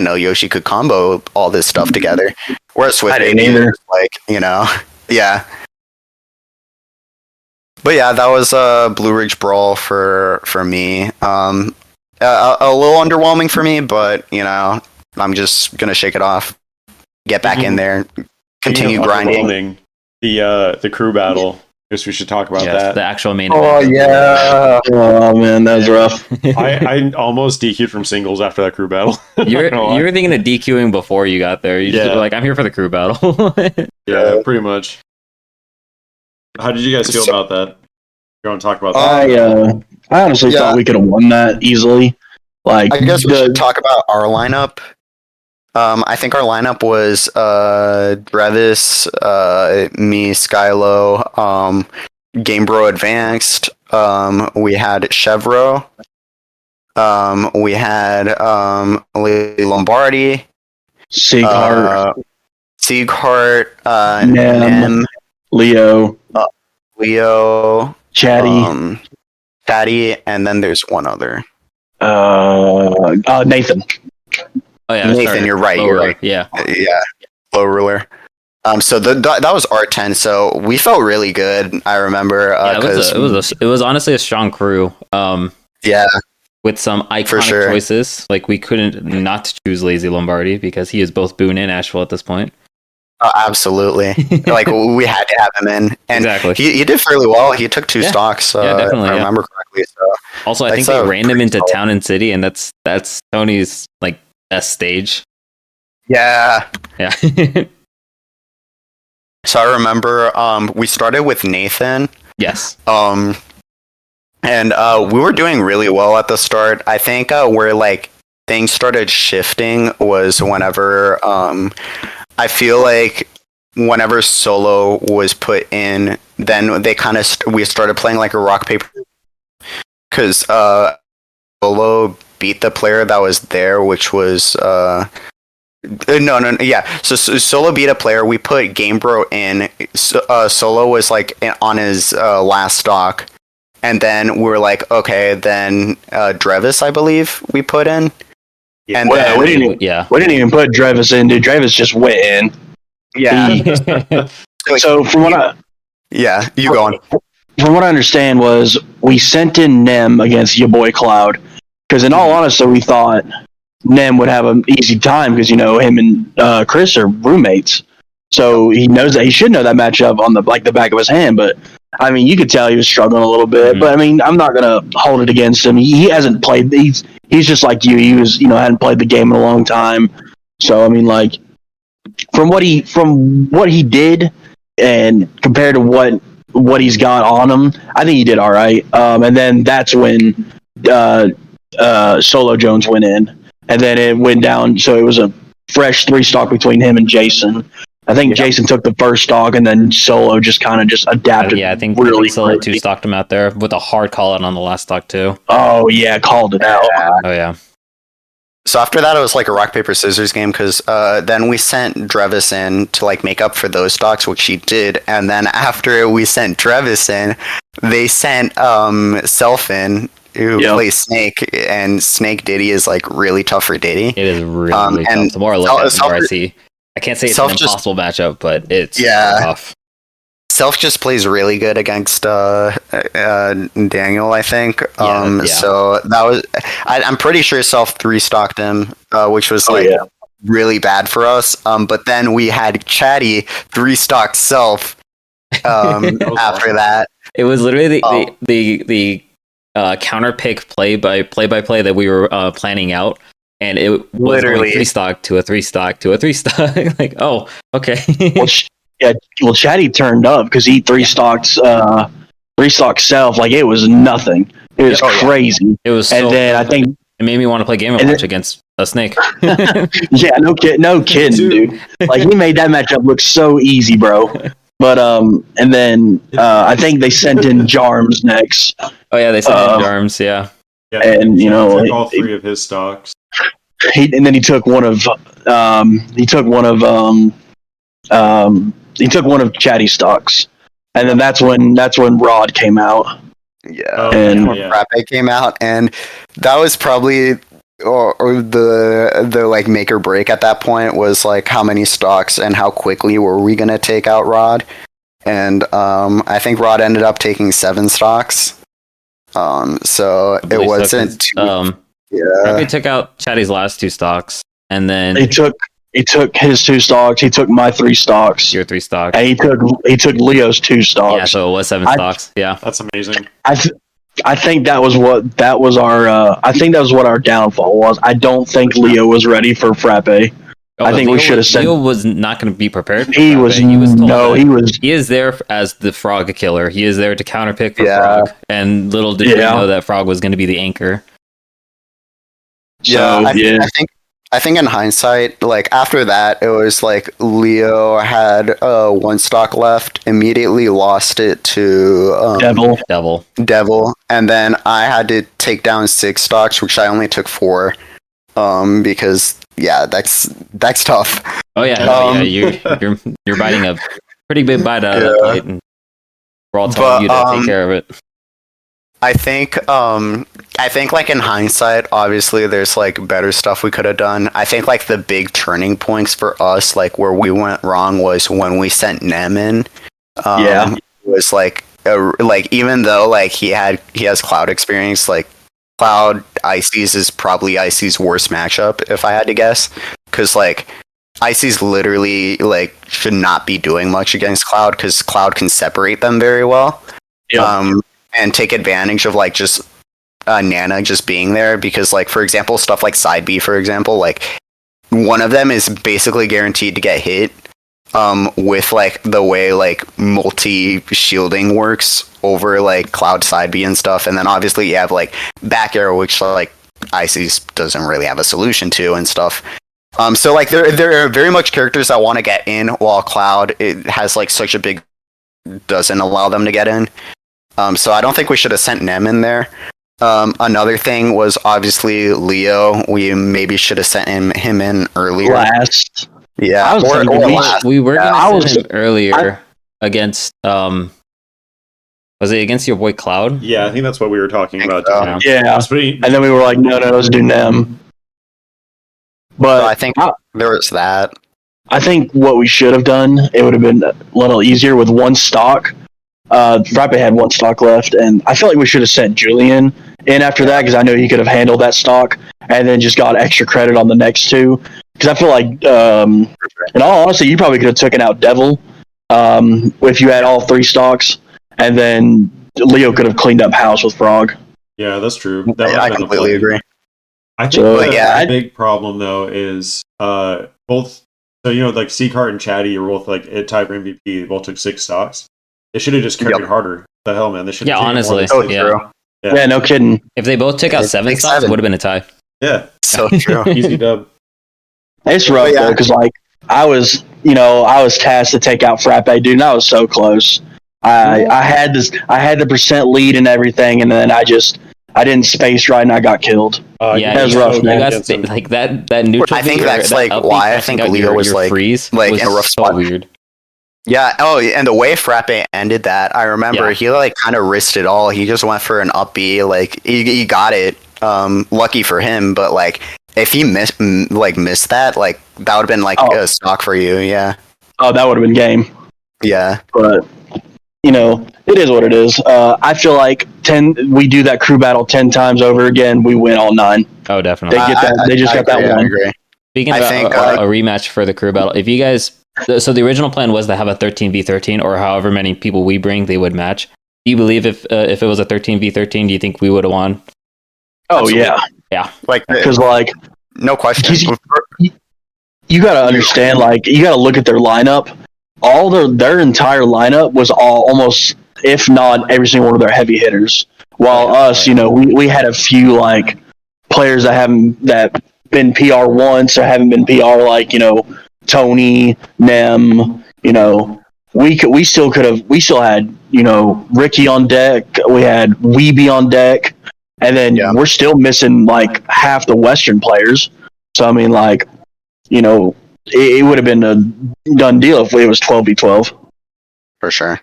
know Yoshi could combo all this stuff together. Whereas Swift Baby is like, yeah. But yeah, that was Blue Ridge Brawl for me. A little underwhelming for me, but I'm just gonna shake it off, get back in there, continue grinding. The crew battle guess we should talk about that. The actual main Oh, event. yeah. Oh, man, that was rough. I almost DQ'd from singles after that crew battle. You were thinking of DQing before you got there. You just were like, I'm here for the crew battle. Yeah, pretty much. How did you guys feel about that? You want to talk about that? I honestly thought we could have won that easily. Like, I guess we should talk about our lineup. I think our lineup was Drevis, me, Skylow, Game Bro Advanced. We had Chevro. We had Lombardi, Sieghart, Nem, Leo, Chatty, and then there's one other. Nathan. Oh yeah, Nathan, you're right. Yeah, low ruler. So that was our 10. So we felt really good. I remember it was honestly a strong crew. With some iconic choices. Like we couldn't not choose Lazy Lombardi because he is both Boone and Asheville at this point. Absolutely. Like we had to have him in, and exactly. He did fairly well. He took 2 stocks. Definitely. If I remember correctly. So also, I think they ran him into Town and City, and that's Tony's like best stage. Yeah. Yeah. So I remember we started with Nathan. Yes. And we were doing really well at the start. I think where like things started shifting was whenever I feel like whenever Solo was put in, then they kind of we started playing like a rock paper, because Solo beat the player that was there, which was So Solo beat a player. We put Game Bro in. Solo was like on his last stock. And then we were like, okay, then Drevis, I believe, we put in. And we didn't even put Drevis in, dude. Drevis just went in. Yeah. So from what you go on. From what I understand was we sent in Nem against your boy Cloud, because in all honesty, we thought Nem would have an easy time because him and Chris are roommates. So he knows that he should know that matchup on the back of his hand, but I mean, you could tell he was struggling a little bit. Mm-hmm. But I mean, I'm not gonna hold it against him. He hasn't played. He's just like you. He was, hadn't played the game in a long time. So I mean, like from what he did, and compared to what he's got on him, I think he did all right. And then that's when Solo Jones went in, and then it went down. So it was a fresh 3-stock between him and Jason. I think Jason took the first stock, and then Solo just kind of adapted. I think Solo Solo 2-stocked him out there with a hard call out on the last stock too. Oh yeah, called it out. Oh yeah. So after that, it was like a rock paper scissors game, because then we sent Drevis in to like make up for those stocks, which he did, and then after we sent Drevis in, they sent Self in, who plays Snake, and Snake Diddy is like really tough for Diddy. It is really tough. The more I look at it, the more I see. I can't say it's an impossible matchup, but it's tough. Self just plays really good against Daniel, I think. So that was... I'm pretty sure Self 3-stocked him, which was really bad for us. But then we had Chatty 3-stock Self after that. It was literally the counter pick play by play that we were planning out. And it was literally 3-stock to a 3-stock to a 3-stock. Like, oh, okay. Well, Chatty turned up because he 3-stocked Self like it was nothing. It was crazy. It was, and then I think it made me want to play Game & Watch against a Snake. Yeah, no kidding, dude. Like he made that matchup look so easy, bro. But and then I think they sent in Jarms next. Oh yeah, they sent in Jarms. Yeah. And he took all 3 of his stocks. And then he took one of Chatty's stocks, and then that's when Rod came out. Yeah, and Frappe came out, and that was probably or the like make or break at that point was like how many stocks and how quickly were we gonna take out Rod, and I think Rod ended up taking 7 stocks. So it wasn't too. Frappe took out Chatty's last 2 stocks, and then they took He took his 2 stocks. He took my 3 stocks. Your 3 stocks. And he took Leo's 2 stocks. Yeah, so it was 7 stocks. Yeah, that's amazing. I think that was what our downfall was. I don't think Leo was ready for Frappe. I think we should have said Leo was not going to be prepared. He was told he is there as the frog killer. He is there to counterpick for Frog. And little did we know that Frog was going to be the anchor. Yeah, I think in hindsight, like after that, it was like Leo had 1 stock left, immediately lost it to Devil, and then I had to take down 6 stocks, which I only took 4, because that's tough. Oh yeah, you're biting a pretty big bite out of that plate, and we're all telling you to take care of it. I think like in hindsight, obviously there's like better stuff we could have done. I think like the big turning points for us, like where we went wrong, was when we sent Nem in. It was like even though like he has Cloud experience, like Cloud Ices is probably Icy's worst matchup if I had to guess, because like Icy's literally like should not be doing much against Cloud because Cloud can separate them very well. And take advantage of like just Nana just being there, because like for example stuff like side B, for example, like one of them is basically guaranteed to get hit with like the way like multi shielding works over like Cloud side B and stuff, and then obviously you have like back arrow, which like Ices doesn't really have a solution to and stuff. So like there are very much characters that want to get in, while Cloud, it has like such a big, doesn't allow them to get in. So I don't think we should have sent Nem in there. Another thing was obviously Leo. We maybe should have sent him in earlier. Last. Yeah, or last. We were going to send him earlier against... was it against your boy Cloud? Yeah, I think that's what we were talking about. Yeah. And then we were like, no, let's do Nem. But so I think there was that. I think what we should have done, it would have been a little easier with 1 stock. Frappe had 1 stock left, and I feel like we should have sent Julian in after that, because I know he could have handled that stock and then just got extra credit on the next 2. Because I feel like, in all honesty, you probably could have taken out Devil if you had all 3 stocks, and then Leo could have cleaned up house with Frog. Yeah, that's true. I completely agree. I think the big problem though is both. So like Seacart and Chatty are both like tied for MVP. They both took 6 stocks. They should have just carried harder. The hell, man! They should. Yeah, honestly. Yeah, no kidding. If they both took out 7 stocks, it would have been a tie. Yeah, so true. Easy dub. It's rough though, because like I was tasked to take out Frappe, dude, and I was so close. I had the percent lead and everything, and then I didn't space right, and I got killed. That was rough, man. Like that neutral. I think that's like why I think Leo was like freeze in a rough spot. Weird. Yeah. Oh, and the way Frappe ended that, I remember he like kind of risked it all. He just went for an up B. Like he got it. Lucky for him, but like if he missed that, like that would have been like a stock for you. Yeah. Oh, that would have been game. Yeah. But it is what it is. I feel like we do that crew battle 10 times over again, we win all 9. Oh, definitely. They just got that one. I agree. Speaking about a rematch for the crew battle, if you guys, so the original plan was to have a 13v13, or however many people we bring, they would match. Do you believe if it was a 13v13, do you think we would have won? Oh, absolutely. Yeah. Like, because like, no question. You got to understand, like, you got to look at their lineup. All their entire lineup was all almost, if not every single one of their heavy hitters. While us, we had a few like players that been PR once or haven't been PR, like Tony, Nem. We still had Ricky on deck. We had Weeby on deck, and then we're still missing like half the Western players. So I mean, like, it would have been a done deal if it was 12v12. For sure.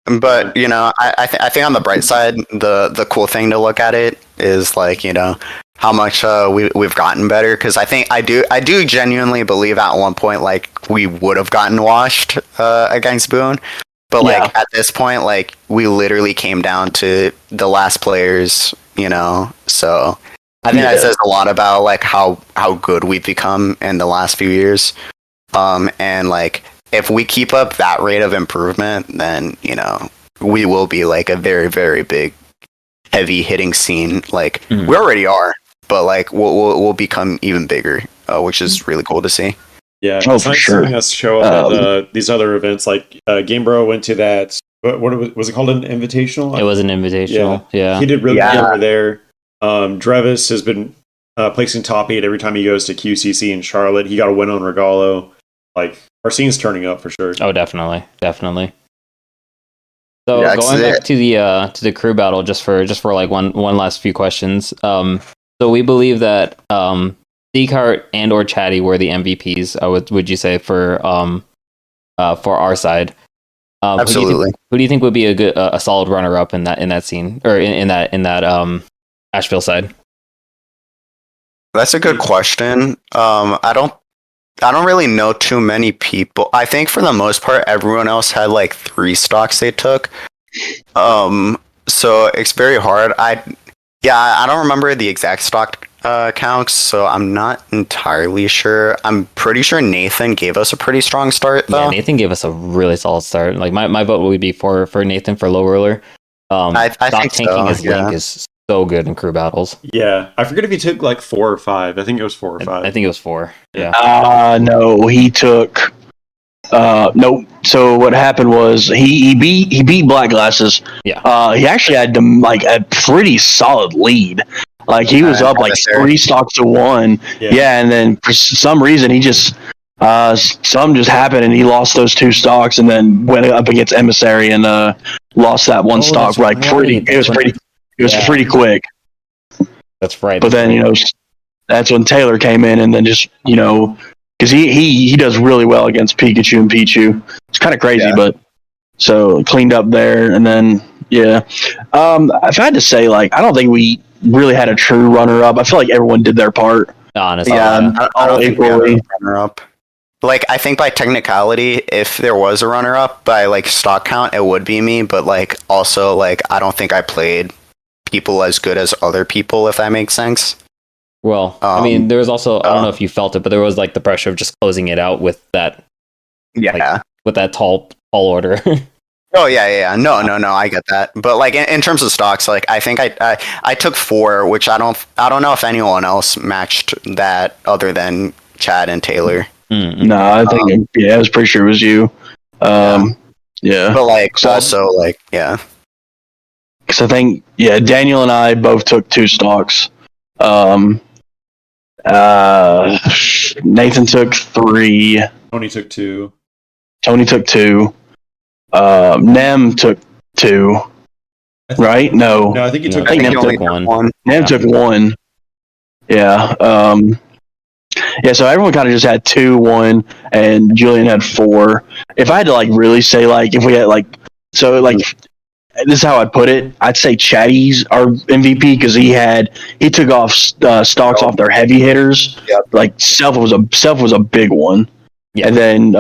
But, I think on the bright side, the cool thing to look at it is like, how much we've gotten better. Because I do genuinely believe at one point, like, we would have gotten washed against Boone. But, like, at this point, like, we literally came down to the last players, so I think that says a lot about like how good we've become in the last few years. And like if we keep up that rate of improvement, then we will be like a very, very big heavy hitting scene. Like we already are, but like we'll become even bigger, which is really cool to see. Yeah, for sure. Seeing us show up at these other events, like Game Bro went to that. What was it called? An invitational? It was an invitational. Yeah. He did really well over there. Drevis has been placing top 8 every time he goes to QCC in Charlotte. He got a win on Regalo. Like our scene's turning up for sure. Oh, definitely. So going back to the crew battle, just for like one last few questions. So we believe that Seacart and or Chatty were the MVPs. Would you say for our side? Absolutely. Who do you think would be a solid runner up in that scene, or in that Asheville side? That's a good question. I don't really know too many people. I think for the most part, everyone else had like 3 stocks they took. So it's very hard. I don't remember the exact stock counts, so I'm not entirely sure. I'm pretty sure Nathan gave us a pretty strong start, though. Yeah, Nathan gave us a really solid start. Like my vote would be for Nathan for low roller. I think tanking his link is so good in crew battles. Yeah, I forget if he took like 4 or 5. I think it was 4 or 5. I think it was 4. Yeah. No, he took. Nope. So what happened was he beat Black Glasses. Yeah. He actually had like a pretty solid lead. Like he was up like 3 stocks to 1. Yeah, and then for some reason he just something just happened and he lost those 2 stocks and then went up against Emissary and lost that 1 stock like pretty. It was pretty quick. That's right. But then that's when Taylor came in and then just because he does really well against Pikachu and Pichu. It's kind of crazy, but so cleaned up there and then if I had to say, like, I don't think we really had a true runner up. I feel like everyone did their part. Honestly, I don't think we had a runner up. Like, I think by technicality, if there was a runner up by like stock count, it would be me. But like also like I don't think I played people as good as other people, if that makes sense. Well, I mean, there was also, I don't know if you felt it, but there was like the pressure of just closing it out with that. Yeah. With that tall order. Oh yeah. No, I get that. But like in terms of stocks, like I think I took 4, which I don't know if anyone else matched that other than Chad and Taylor. Mm-hmm. No, I think I was pretty sure it was you. Yeah. But like also like because I think Daniel and I both took 2 stocks. Nathan took 3. Tony took 2. Nem took 2. Right? No, I think he took. I think Nem took 1. Nem took 1. Yeah. So everyone kind of just had 2, 1, and Julian had 4. If I had to like really say like if we had like this is how I'd put it. I'd say Chatty's our MVP because he took off stocks off their heavy hitters. Yep. Like Self was a big one. Yeah. And then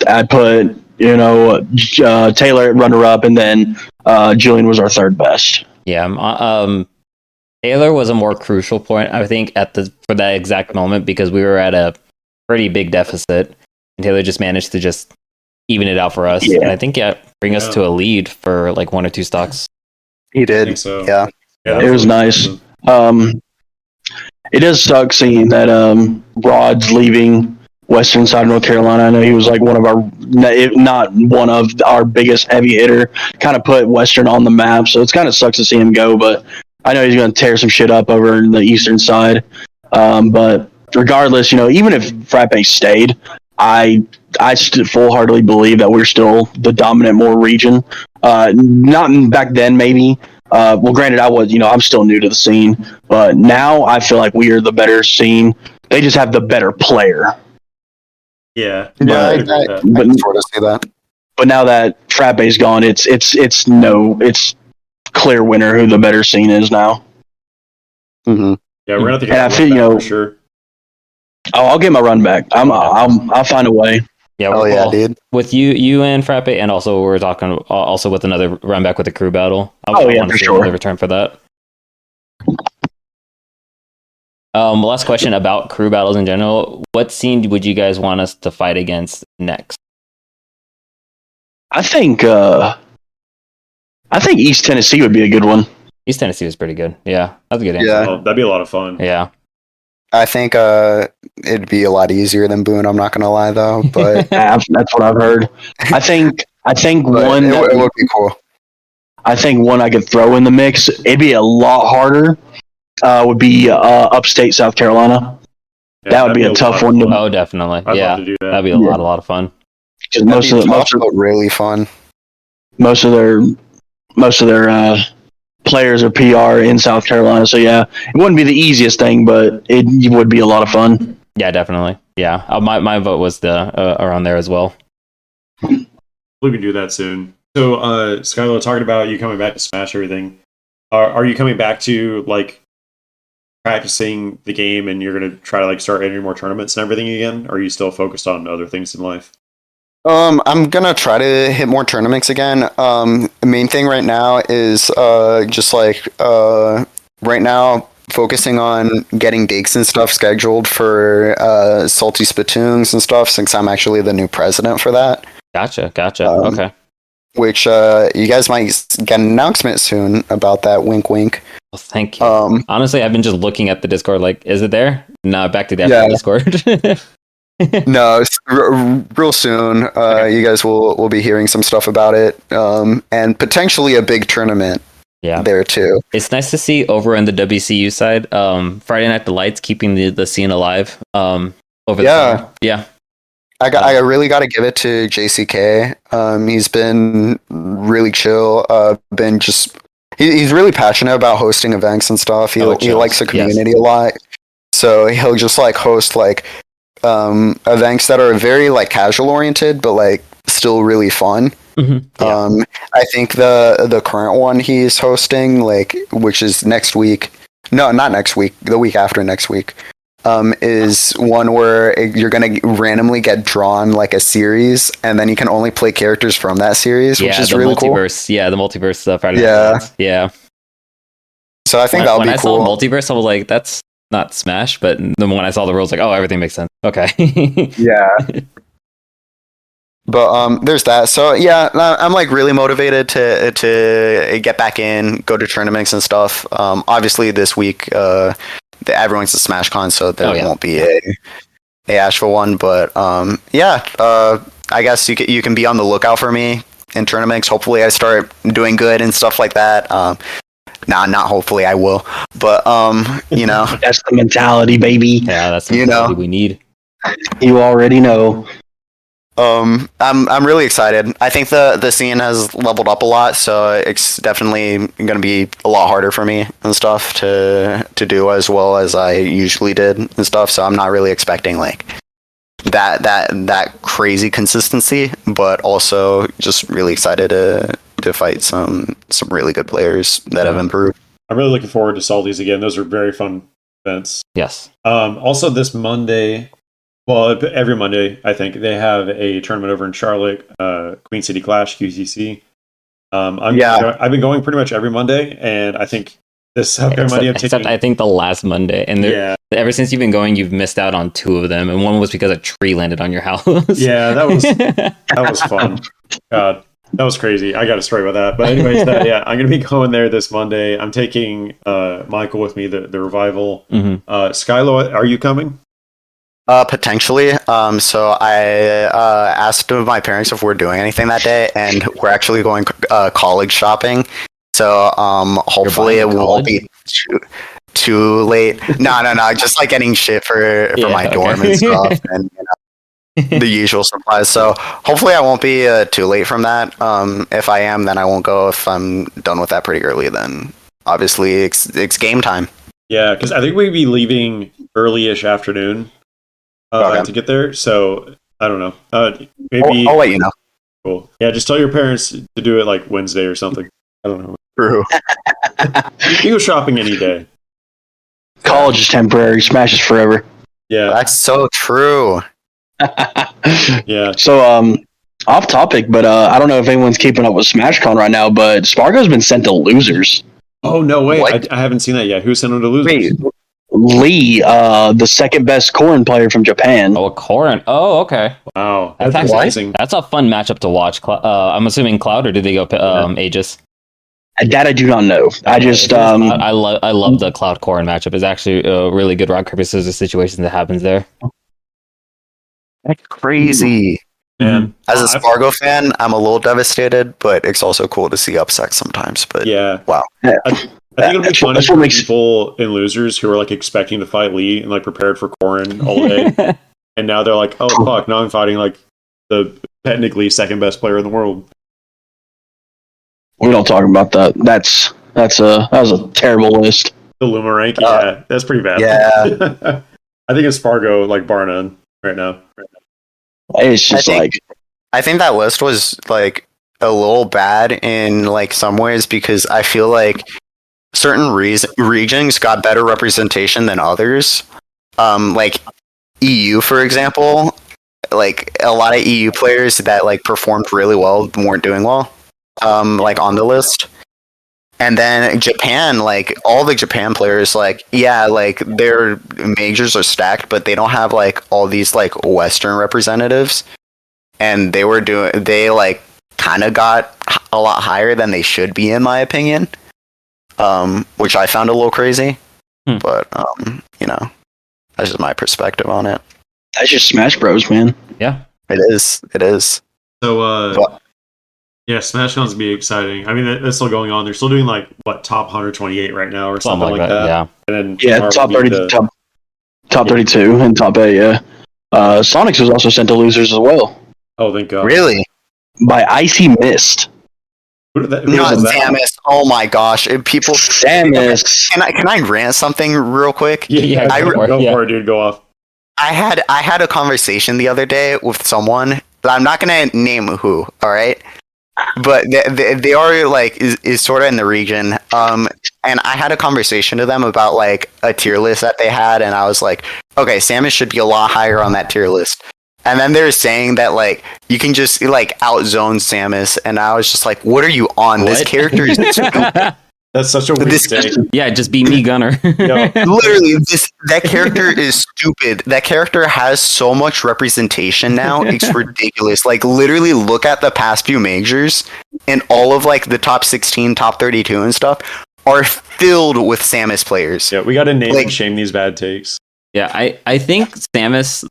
I'd put Taylor at runner up, and then Julian was our 3rd best. Yeah. Taylor was a more crucial point, I think, for that exact moment because we were at a pretty big deficit, and Taylor just managed to just even it out for us. Yeah. And I think bring us to a lead for like 1 or 2 stocks. he did. I think so. Yeah. It was nice. It does suck seeing that Rod's leaving Western side of North Carolina. I know he was like one of our, if not one of our biggest heavy hitter, kind of put Western on the map. So it's kind of sucks to see him go, but I know he's going to tear some shit up over in the eastern side. But regardless, even if Frappe stayed, I full-heartedly believe that we're still the dominant more region. Not back then, maybe. Well, granted, I'm still new to the scene, but now I feel like we are the better scene. They just have the better player. Yeah. I can sort of see that. But now that Frappe's gone, it's clear winner who the better scene is now. Mm-hmm. Yeah, we're gonna have to And I get feel, for sure. Oh, I'll get my run back. I'll find a way. Yeah, dude. With you and Frappe, and also we're talking also with another run back with the crew battle. For sure. The return for that. Last question about crew battles in general. What scene would you guys want us to fight against next? I think East Tennessee would be a good one. East Tennessee was pretty good. Yeah, that's a good answer. Yeah. Oh, that'd be a lot of fun. Yeah. I think it'd be a lot easier than Boone. I'm not gonna lie though, but That's what I've heard. I think but one it would be cool. I think one I could throw in the mix. It'd be a lot harder. Would be upstate South Carolina. Yeah, that would be a lot tough of one to. fun. Oh, definitely. I'd Yeah, love to do that. that'd be a lot of fun. Because Most of really fun. most of their players are PR in South Carolina. So yeah, it wouldn't be the easiest thing, but it would be a lot of fun. Yeah, definitely. Yeah, my vote was around there as well. We can do that soon. So, Skylow, talking about you coming back to Smash everything, are you coming back to like practicing the game and you're gonna try to like start entering more tournaments and everything again? Or are you still focused on other things in life? I'm gonna try to hit more tournaments again. The main thing right now is just like right now focusing on getting dates and stuff scheduled for Salty Spittoons and stuff, since I'm actually the new president for that. Gotcha. Okay. Which you guys might get an announcement soon about that. Wink, wink. Well, thank you. Honestly, I've been just looking at the Discord. Like, is it there? No, back to the actual Discord. No, it's real soon. You guys will be hearing some stuff about it, and potentially a big tournament. Yeah, there too. It's nice to see over on the WCU side, Friday Night Delights keeping the scene alive. Over the yeah. I really got to give it to JCK. He's been really chill. He's really passionate about hosting events and stuff. He likes the community a lot, so he'll just like host like events that are very like casual oriented, but like still really fun. Mm-hmm. I think the current one he's hosting, like, which is next week. No, not next week. The week after next week. Is one where you're gonna randomly get drawn like a series, and then you can only play characters from that series, which is really cool. Yeah, the multiverse stuff. Yeah. So I think that'll be cool. When I saw multiverse, I was like, "That's not Smash," but then when I saw the rules, like, "Oh, everything makes sense." Okay. Yeah. But there's that. So yeah, I'm like really motivated to get back in, go to tournaments and stuff. Obviously this week. Everyone's a SmashCon, so there won't be a Asheville one. But I guess you can be on the lookout for me in tournaments. Hopefully, I start doing good and stuff like that. Not hopefully, I will. But that's the mentality, baby. Yeah, that's the mentality we need. You already know. I'm really excited. I think the scene has leveled up a lot, so it's definitely going to be a lot harder for me and stuff to do as well as I usually did and stuff. So I'm not really expecting like that crazy consistency, but also just really excited to fight some really good players that have improved. I'm really looking forward to Salties again. Those are very fun events. Yes. Also this Monday. Well, every Monday, I think, they have a tournament over in Charlotte, Queen City Clash, QCC. I've been going pretty much every Monday, and I think this upcoming Monday I'm taking... Except I think the last Monday. And ever since you've been going, you've missed out on 2 of them, and one was because a tree landed on your house. Yeah, that was fun. God, that was crazy. I got a story about that. But anyways, I'm going to be going there this Monday. I'm taking Michael with me, the Revival. Mm-hmm. Skylow, are you coming? Potentially. So I asked my parents if we're doing anything that day, and we're actually going college shopping. So hopefully it won't be too late. No. Just like getting shit for my dorm and stuff, and the usual supplies. So hopefully I won't be too late from that. If I am, then I won't go. If I'm done with that pretty early, then obviously it's game time. Yeah, because I think we'd be leaving early-ish afternoon. To get there, so I don't know. Maybe I'll let you know. Cool. Yeah, just tell your parents to do it like Wednesday or something. I don't know. True. You go shopping any day. College is temporary. Smash is forever. Yeah, that's so true. Yeah. So off topic, but I don't know if anyone's keeping up with SmashCon right now, but Spargo's been sent to losers. Oh no way! I haven't seen that yet. Who sent him to losers? Lee, the second best Corrin player from Japan. Oh, Corrin. Oh, okay. Wow, That's that's actually amazing. That's a fun matchup to watch. I'm assuming Cloud, or did they go Aegis? That I do not know. I just I love the Cloud Corrin matchup. It's actually a really good rock paper scissors situation that happens there. That's crazy. Man, As a Spargo fan, I'm a little devastated, but it's also cool to see upsets sometimes. But yeah, wow. I think it'll be funny That's for what makes- people and losers who are like expecting to fight Lee and like prepared for Corrin all day, and now they're like, oh fuck, now I'm fighting like the technically second best player in the world. we don't talk about that. That was a terrible list. The Luma rank, yeah, that's pretty bad. Yeah. I think it's Spargo like bar none right now. It's just I think that list was like a little bad in like some ways because I feel like certain regions got better representation than others. Like EU, for example, like a lot of EU players that like performed really well weren't doing well. Like on the list. And then Japan, like all the Japan players, like yeah, like their majors are stacked, but they don't have like all these like Western representatives, and they like kind of got a lot higher than they should be, in my opinion, which I found a little crazy. But you know, that's just my perspective on it. that's just Smash Bros, man. Yeah, It is. So But- yeah, SmashCon's be exciting. I mean, that's still going on. They're still doing like what top 128 right now or something like that. Yeah. And then Yeah, tomorrow top will be 30, top 32 and top 8. Yeah, Sonics was also sent to losers as well Oh, thank God. Really? by Icy Mist. Who did that? Not was that? Samus. Oh my gosh! People. Samus. Can I rant something real quick? Yeah, go for it, go yeah. for it, dude. Go off. I had a conversation the other day with someone. I'm not gonna name who. All right, but they are like is sort of in the region. And I had a conversation to them about like a tier list that they had, and I was like, okay, Samus should be a lot higher on that tier list. And then they're saying that like you can just like outzone Samus, and I was just like, what are you on? This What? character is stupid. That's such a weird This- take. Yeah, just be me, Gunner. Yeah. Literally, that character is stupid. That character has so much representation now. It's ridiculous. Like, literally, look at the past few majors, and all of like the top 16, top 32, and stuff are filled with Samus players. Yeah, we got to name Like- and shame these bad takes. Yeah, I think Samus,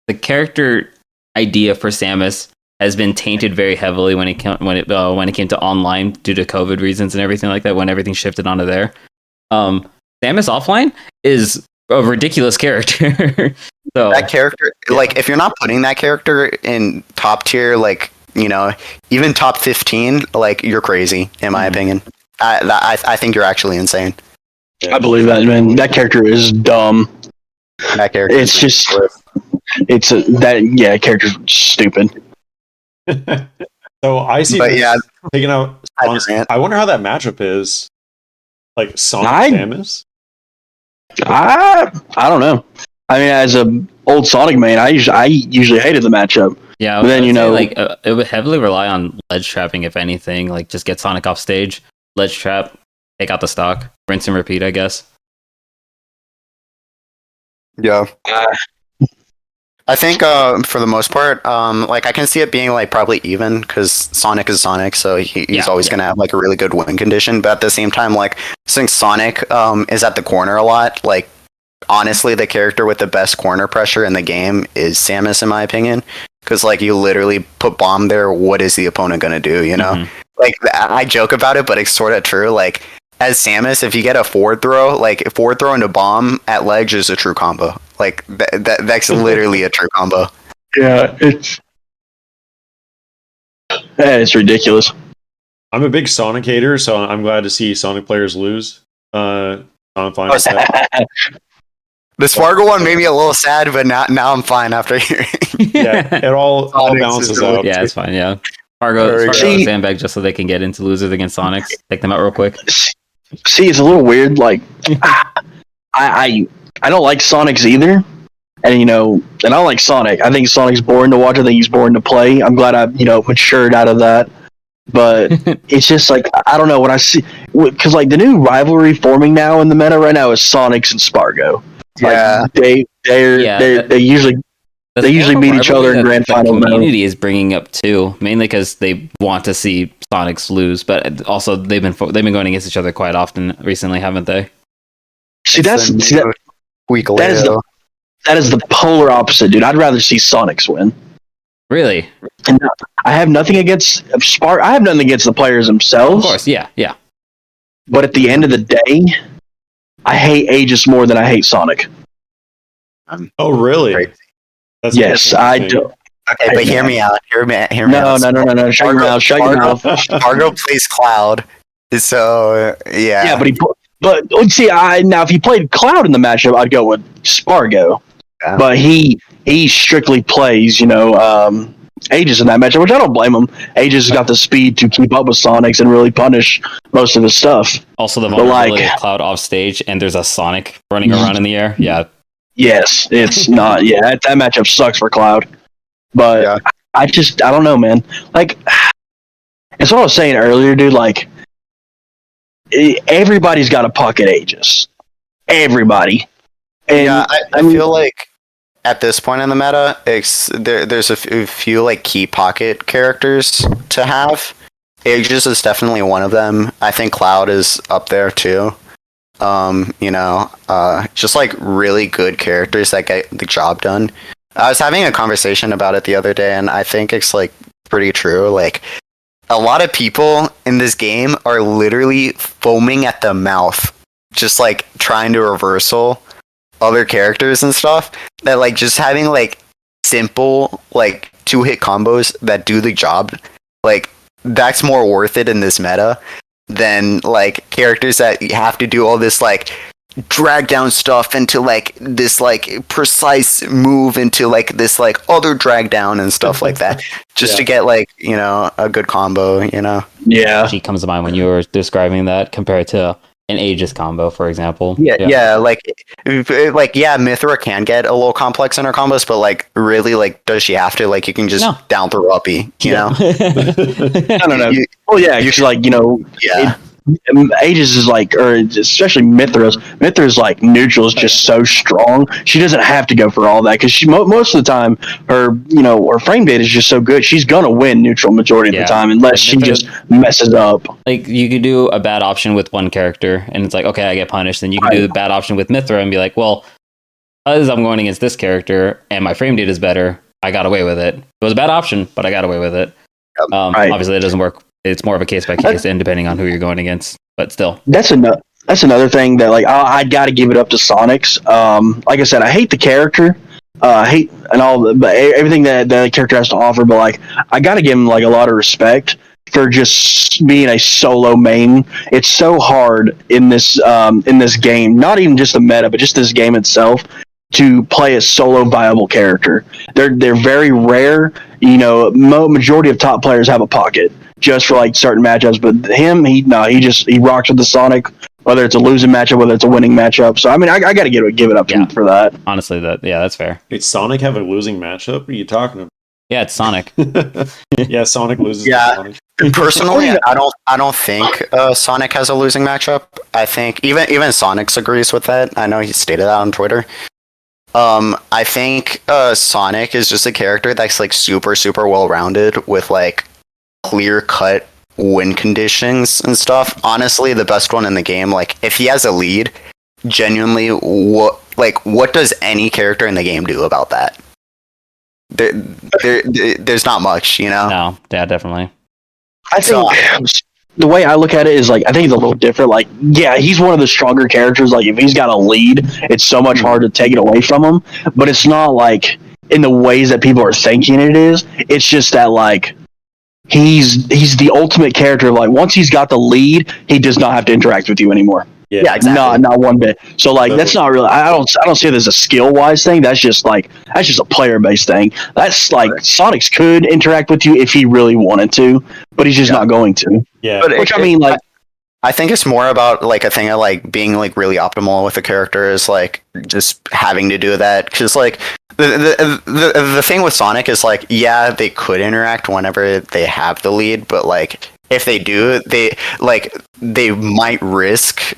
the character idea for Samus has been tainted very heavily when it came to online due to COVID reasons and everything like that. When everything shifted onto there, Samus offline is a ridiculous character. So That character, like, if you're not putting that character in top tier, like, you know, even top 15, like, you're crazy, in my opinion. I think you're actually insane. I believe that, man. That character is dumb. That character. It's just, character's stupid. So I see But this yeah, taking out I Sonic. grant. I wonder how that matchup is. Like Sonic I- Samus? I don't know. I mean, as a old Sonic man, I usually hated the matchup. yeah, But then, I'd you say, know- like it would heavily rely on ledge trapping, if anything. Like just get Sonic off stage, ledge trap, take out the stock, rinse and repeat, I guess. Yeah. I think for the most part, like I can see it being like probably even because Sonic is Sonic, so he's Yeah, always going to have like a really good win condition. But at the same time, like since Sonic is at the corner a lot, like honestly, the character with the best corner pressure in the game is Samus, in my opinion. Because like you literally put bomb there, what is the opponent going to do? You know, like I joke about it, but it's sort of true. Like as Samus, if you get a forward throw into bomb at ledge is a true combo. Like that's literally a true combo. Yeah, it's ridiculous. I'm a big Sonic hater, so I'm glad to see Sonic players lose. I'm fine with that. The Spargo one made me a little sad, but now I'm fine after hearing. Yeah, it all Sonics balances is really- out. Yeah, it's fine. Yeah, Very Fargo good. sandbag just so they can get into losers against Sonics. Take them out real quick. See, it's a little weird. Like, I don't like Sonics either, and I don't like Sonic. I think Sonic's boring to watch. I think he's boring to play. I'm glad I matured out of that. But it's just like, I don't know what I see, because like the new rivalry forming now in the meta right now is Sonics and Spargo. Yeah, like, they usually meet each other in grand finals. The community is bringing up too, mainly because they want to see Sonics lose, but also they've been going against each other quite often recently, haven't they? That is the polar opposite, dude. I'd rather see Sonics win. Really? And I have nothing against Spark. I have nothing against the players themselves. Of course, yeah. But at the end of the day, I hate Aegis more than I hate Sonic. Oh, really? Yes, I do. Okay, but hear me out. Hear me out. No. Shut your mouth. Spargo plays Cloud, so yeah. Yeah, but let's see. Now if he played Cloud in the matchup, I'd go with Spargo. Yeah. But he strictly plays, Aegis in that matchup, which I don't blame him. Aegis has got the speed to keep up with Sonics and really punish most of his stuff. Also, the vulnerability of Cloud off stage, and there's a Sonic running around in the air. Yeah. Yes, it's not. Yeah, that matchup sucks for Cloud. But yeah. I don't know, man. Like, it's what I was saying earlier, dude. Like, everybody's got a pocket Aegis. Everybody. And yeah, I feel like at this point in the meta, there's a few like key pocket characters to have. Aegis is definitely one of them. I think Cloud is up there too. Just like really good characters that get the job done. I was having a conversation about it the other day, and I think it's like pretty true. Like, a lot of people in this game are literally foaming at the mouth, just like trying to reversal other characters and stuff, that like just having like simple like 2-hit combos that do the job, like that's more worth it in this meta than like characters that you have to do all this like drag down stuff into like this like precise move into like this like other drag down and stuff like that just to get like a good combo. Yeah, she comes to mind when you were describing that compared to an Aegis combo, for example. Like Mithra can get a little complex in her combos, but like really, like, does she have to? Like, you can just down throw uppy, know? I don't know. You should like, Aegis is like, or especially Mithra's like neutral is just so strong. She doesn't have to go for all that because she most of the time her frame data is just so good. She's gonna win neutral majority of the time unless she just messes up. Like, you could do a bad option with one character and it's like, okay, I get punished. Then you can do the bad option with Mithra and be like, well, as I'm going against this character and my frame data is better, I got away with it. It was a bad option, but I got away with it. Obviously, it doesn't work. It's more of a case by case, and depending on who you're going against. But still, that's another thing that like I got to give it up to Sonics. Like I said, I hate the character, hate and all, but everything that the character has to offer. But like, I got to give him like a lot of respect for just being a solo main. It's so hard in this game, not even just the meta, but just this game itself, to play a solo viable character. They're very rare. Majority of top players have a pocket just for like certain matchups, but he rocks with the Sonic, whether it's a losing matchup, whether it's a winning matchup. So I mean, I got to give it up to him for that. Honestly, that's fair. Did Sonic have a losing matchup? What are you talking about? Yeah, it's Sonic. Yeah, Sonic loses. Yeah, personally, I don't think Sonic has a losing matchup. I think even Sonics agrees with that. I know he stated that on Twitter. I think Sonic is just a character that's like super, super well rounded with like clear cut win conditions and stuff. Honestly, the best one in the game. Like, if he has a lead, genuinely, what does any character in the game do about that? There's not much, No, yeah, definitely. I think the way I look at it is like, I think it's a little different. Like, yeah, he's one of the stronger characters. Like, if he's got a lead, it's so much harder to take it away from him. But it's not like in the ways that people are thinking it is. It's just that like he's the ultimate character. Like, once he's got the lead, he does not have to interact with you anymore. Yeah, exactly. Not one bit. So like, that's not really. I don't see it as a skill wise thing. That's just a player based thing. That's like Sonics could interact with you if he really wanted to, but he's just not going to. Yeah, but I think it's more about like a thing of like being like really optimal with a character is like just having to do that, because like the thing with Sonic is like, yeah, they could interact whenever they have the lead, but like if they do, they might risk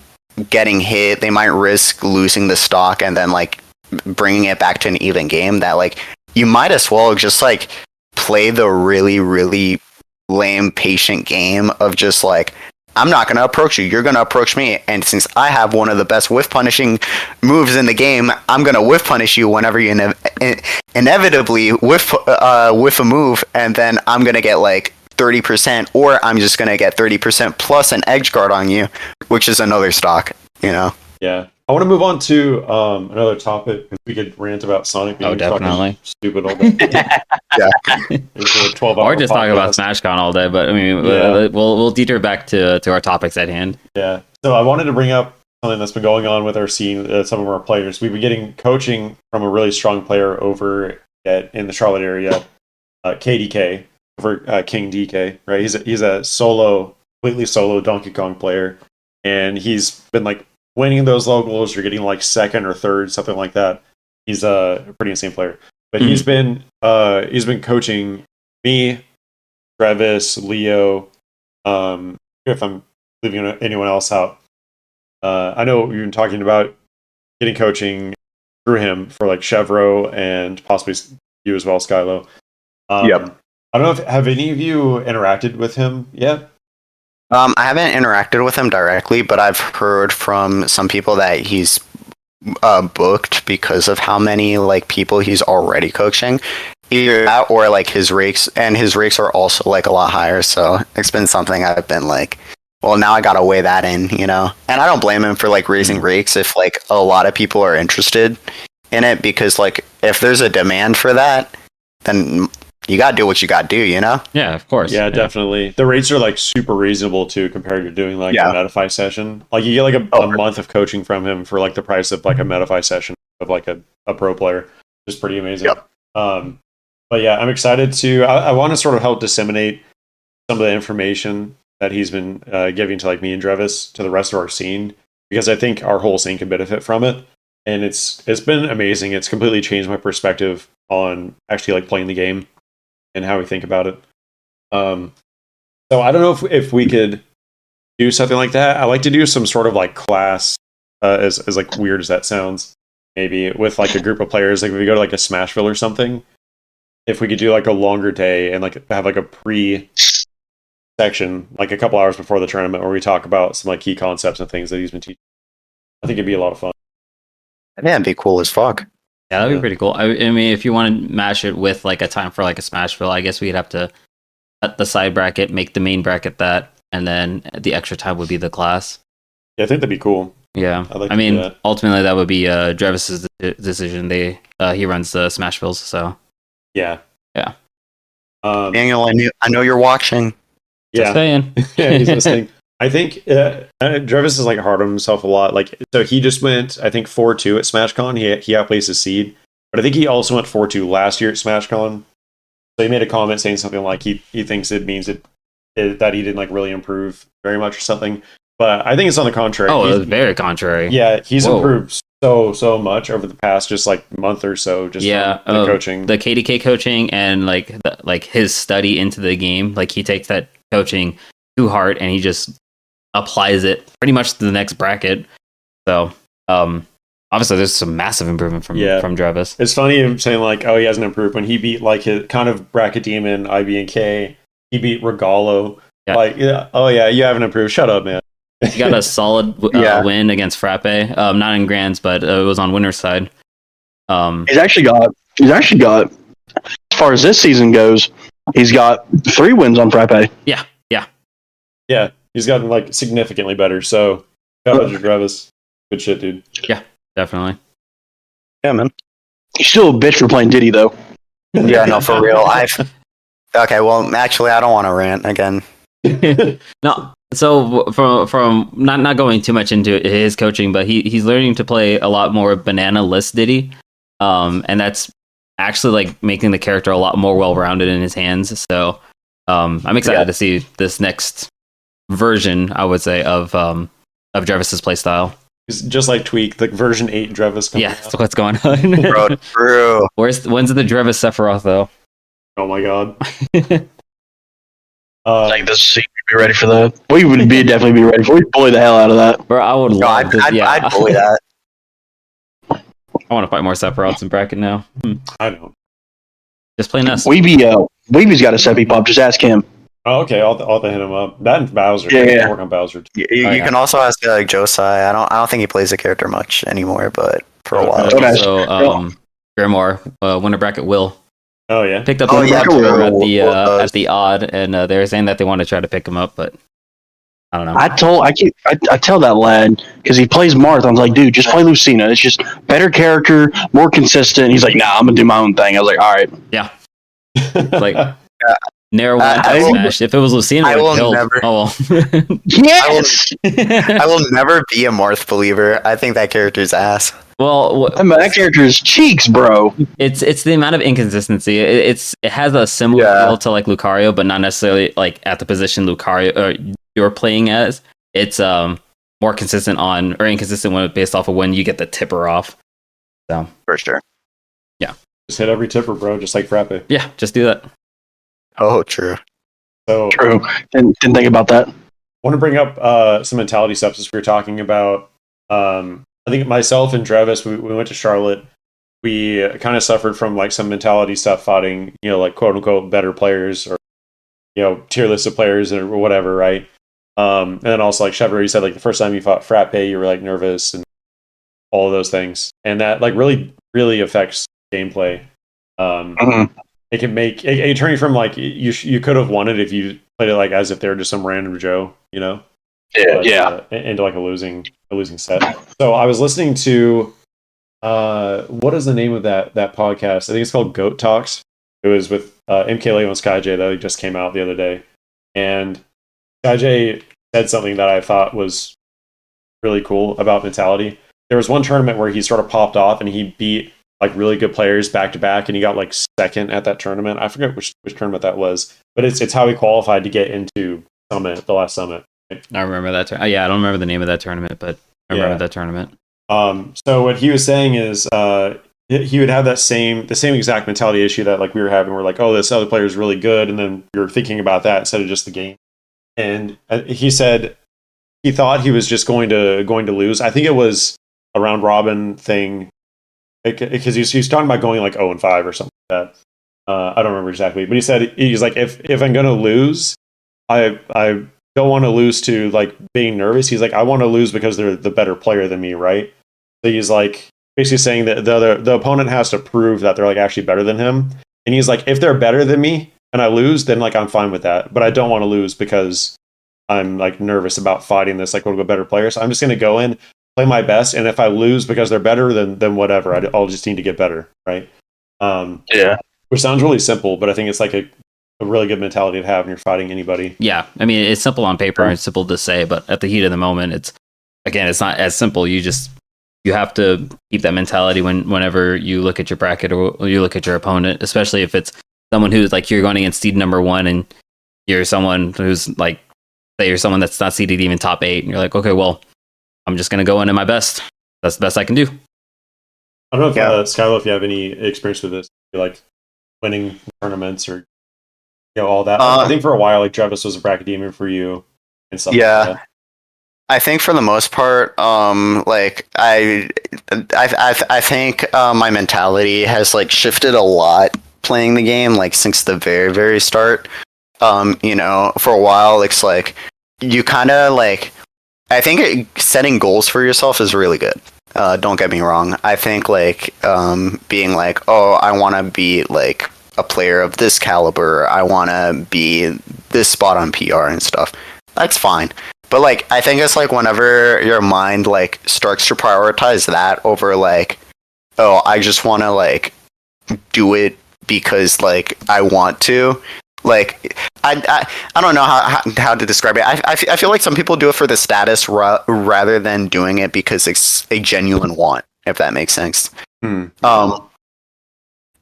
getting hit. They might risk losing the stock and then like bringing it back to an even game. That like you might as well just like play the really, really lame patient game of just like, I'm not going to approach you. You're going to approach me. And since I have one of the best whiff punishing moves in the game, I'm going to whiff punish you whenever you inevitably whiff a move. And then I'm going to get like 30%, or I'm just going to get 30% plus an edge guard on you, which is another stock, you know? Yeah. I want to move on to another topic. We could rant about Sonic being definitely stupid all day. Yeah. Or just talk about SmashCon all day, but I mean, we'll detour back to our topics at hand. Yeah. So I wanted to bring up something that's been going on with our scene, some of our players. We've been getting coaching from a really strong player over in the Charlotte area, KDK, over King DK, right? He's a completely solo Donkey Kong player, and he's been like winning those locals. You're getting like second or third, something like that. He's a pretty insane player. But he's been coaching me, Travis, Leo. If I'm leaving anyone else out, I know you've been talking about getting coaching through him for like Chevro and possibly you as well, Skylow. Yep. I don't know if have any of you interacted with him yet? I haven't interacted with him directly, but I've heard from some people that he's booked because of how many like people he's already coaching. Either that or like his rakes are also like a lot higher. So it's been something I've been like, well, now I gotta weigh that in, you know. And I don't blame him for like raising rakes if like a lot of people are interested in it, because like if there's a demand for that, then you gotta do what you gotta do, you know? Yeah, of course. Yeah, definitely. The rates are like super reasonable too compared to doing like a Metafy session. Like you get like a month of coaching from him for like the price of like a Metafy session of like a pro player. Which is pretty amazing. Yep. But yeah, I'm excited to. I want to sort of help disseminate some of the information that he's been giving to like me and Drevis to the rest of our scene, because I think our whole scene can benefit from it. And it's been amazing. It's completely changed my perspective on actually like playing the game and how we think about it. So I don't know if we could do something like that. I like to do some sort of like class, as like weird as that sounds, maybe with like a group of players. Like if we go to like a Smashville or something, if we could do like a longer day and like have like a section, like a couple hours before the tournament, where we talk about some like key concepts and things that he's been teaching. I think it'd be a lot of fun. Yeah, it'd be cool as fuck. Yeah, that'd be pretty cool. I mean, if you want to match it with like a time for like a Smashville, I guess we'd have to cut the side bracket, make the main bracket that, and then the extra time would be the class. Yeah, I think that'd be cool. Yeah, I mean, ultimately that would be Drevis's decision. He runs the Smashvilles, so yeah. Daniel, I know you're watching. Just saying. Yeah, he's listening. I think Drevis is like hard on himself a lot. Like, so he just went, I think 4-2 at SmashCon. He outplaced his seed, but I think he also went 4-2 last year at SmashCon. So he made a comment saying something like he thinks it means that he didn't like really improve very much or something. But I think it's on the contrary. Oh, it's very contrary. Yeah, he's improved so much over the past just like month or so. Just the coaching, the KDK coaching, and like his study into the game. Like he takes that coaching to heart and he just applies it pretty much to the next bracket. So obviously there's some massive improvement from Drevis. It's funny him saying like, oh, he hasn't improved when he beat like his kind of bracket demon IB and K. He beat Regalo. Yeah. Like, oh yeah, you haven't improved. Shut up, man. He got a solid win against Frappe. Not in Grands, but it was on winner's side. He's actually got, as far as this season goes, he's got 3 wins on Frappe. Yeah, he's gotten like significantly better. So shout out to Travis. Good shit, dude. Yeah, definitely. Yeah, man. He's still a bitch for playing Diddy, though. Yeah, no, for real. Okay, well, actually, I don't want to rant again. No, so from not going too much into his coaching, but he's learning to play a lot more banana list Diddy, and that's actually like making the character a lot more well-rounded in his hands. So I'm excited to see this next version, I would say, of Drevis's playstyle. It's just like Tweak, the version 8 Drevis. Yeah, that's what's going on. Bro, true. When's the Drevis Sephiroth though? Oh my god. Like the secret be ready for that. We would definitely be ready for. We'd bully the hell out of that. Bro, I would love this. Yeah, I'd bully that. I want to fight more Sephiroths in bracket now. I don't. Just play Nest. Weeby's got a Seppi pop. Just ask him. Oh, okay. I'll have to hit him up. That and Bowser. Yeah. Work on Bowser. You can also ask Josai. I don't think he plays the character much anymore, but for a while. So, Grimoire, winner bracket Will. Oh yeah. Picked up at the odd, and they're saying that they want to try to pick him up, but I don't know. I tell that lad because he plays Marth. I was like, dude, just play Lucina. It's just better character, more consistent. He's like, nah, I'm gonna do my own thing. I was like, all right. Yeah. Like narrow one smash. If it was Lucina, I would have never. Oh well. Yes. I will never be a Marth believer. I think that character's ass. Well, that character's cheeks, bro. It's the amount of inconsistency. It has a similar feel to like Lucario, but not necessarily like at the position Lucario you're playing as. It's more consistent on or inconsistent when based off of when you get the tipper off. So for sure. Yeah. Just hit every tipper, bro. Just like Frappe. Yeah, just do that. Oh, true. So true. Didn't think about that. I want to bring up some mentality stuff as we were talking about. I think myself and Travis, we went to Charlotte. We kind of suffered from like some mentality stuff, fighting, like quote unquote better players or, tier list of players or whatever, right? And then also like Chevro, you said like the first time you fought Frappe, you were like nervous and all of those things. And that like really, really affects gameplay. It can make it turn you from like you could have won it if you played it like as if they were just some random Joe, Yeah, but, into like a losing set. So I was listening to what is the name of that podcast? I think it's called Goat Talks. It was with MK Leo and SkyJ that just came out the other day, and SkyJ said something that I thought was really cool about mentality. There was one tournament where he sort of popped off and he beat like really good players back to back, and he got like second at that tournament. I forget which tournament that was, but it's how he qualified to get into Summit, the last Summit. I remember that. I don't remember the name of that tournament, but I remember that tournament. So what he was saying is he would have the same exact mentality issue that like we were having. We're like, oh, this other player is really good, and then you're thinking about that instead of just the game. And he said he thought he was just going to lose. I think it was a round robin thing because he's talking about going like 0-5 or something like that. I don't remember exactly, but he said he's like if I'm going to lose, I don't want to lose to like being nervous. He's like, I want to lose because they're the better player than me, right? So he's like basically saying that the opponent has to prove that they're like actually better than him. And he's like, if they're better than me and I lose, then like I'm fine with that. But I don't want to lose because I'm like nervous about fighting this like one of the better players. So I'm just going to go in, play my best, and if I lose because they're better, then whatever. I'll just need to get better, right? Which sounds really simple, but I think it's like a really good mentality to have when you're fighting anybody. Yeah, I mean, it's simple on paper and it's simple to say, but at the heat of the moment, it's not as simple. You have to keep that mentality whenever you look at your bracket or you look at your opponent, especially if it's someone who's like you're going against seed number 1 and you're someone who's like, say you're someone that's not seeded even top 8, and you're like, okay, well, I'm just going to go in at my best. That's the best I can do. I don't know if Skylow, if you have any experience with this, like winning tournaments or all that. I think for a while, like Travis was a bracket demon for you and stuff. Yeah, like that. I think for the most part, like I think my mentality has like shifted a lot playing the game, like since the very, very start. For a while, it's like you kind of like. I think setting goals for yourself is really good. Don't get me wrong. I think like being like, oh, I want to be like a player of this caliber. I want to be this spot on PR and stuff. That's fine. But like, I think it's like whenever your mind like starts to prioritize that over like, oh, I just want to like do it because like I want to. Like I don't know how to describe it. I feel like some people do it for the status rather than doing it because it's a genuine want, if that makes sense.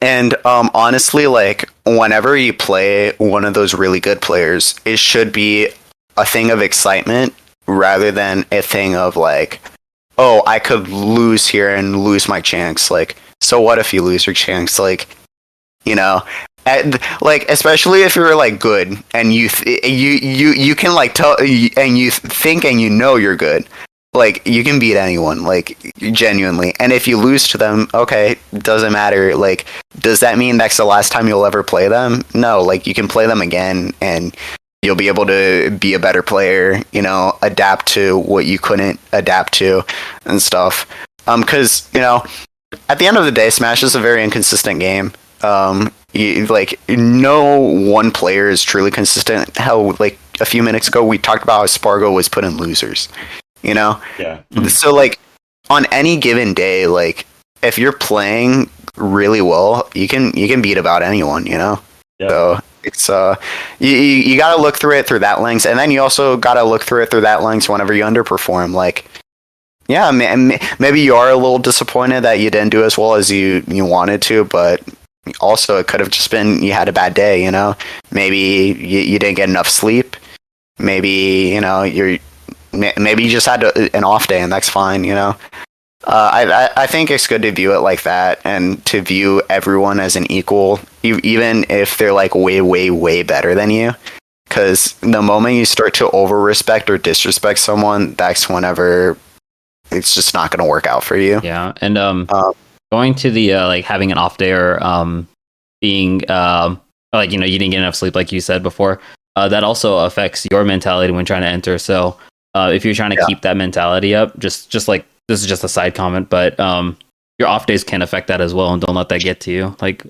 Honestly, like whenever you play one of those really good players, it should be a thing of excitement rather than a thing of like, oh, I could lose here and lose my chance. Like, so what if you lose your chance? Like, Like, especially if you're like good and you can like tell and you think and you know you're good, like you can beat anyone, like genuinely. And if you lose to them, okay, doesn't matter. Like, does that mean that's the last time you'll ever play them? No, like you can play them again and you'll be able to be a better player, you know, adapt to what you couldn't adapt to and stuff. Because, you know, at the end of the day, Smash is a very inconsistent game. Like, no one player is truly consistent. How, like, a few minutes ago, we talked about how Spargo was put in losers, you know? Yeah. So, like, on any given day, like, if you're playing really well, you can beat about anyone, you know? Yeah. So, it's, you gotta look through it through that lens, and then you also gotta look through it through that lens whenever you underperform, like, yeah, maybe you are a little disappointed that you didn't do as well as you wanted to, but also it could have just been you had a bad day, you know? Maybe you didn't get enough sleep. Maybe, you know, maybe you just had an off day, and that's fine, you know? I think it's good to view it like that, and to view everyone as an equal, even if they're like way, way, way better than you. Because the moment you start to over-respect or disrespect someone, that's whenever it's just not going to work out for you. Yeah, and going to the like having an off day or being like, you know, you didn't get enough sleep like you said before, that also affects your mentality when trying to enter. So if you're trying to keep that mentality up, just like, this is just a side comment, but your off days can affect that as well, and don't let that get to you. Like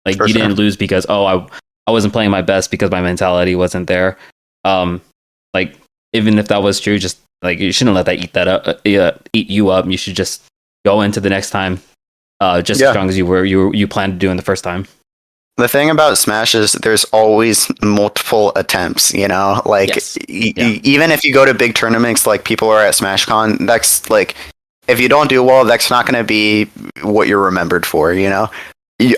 you didn't lose because I wasn't playing my best because my mentality wasn't there. Like, even if that was true, just like, you shouldn't let that eat you up. You should just go into the next time as strong as you planned to do in the first time. The thing about Smash is there's always multiple attempts, you know? Like, even if you go to big tournaments, like people are at SmashCon, that's like, if you don't do well, that's not going to be what you're remembered for, you know?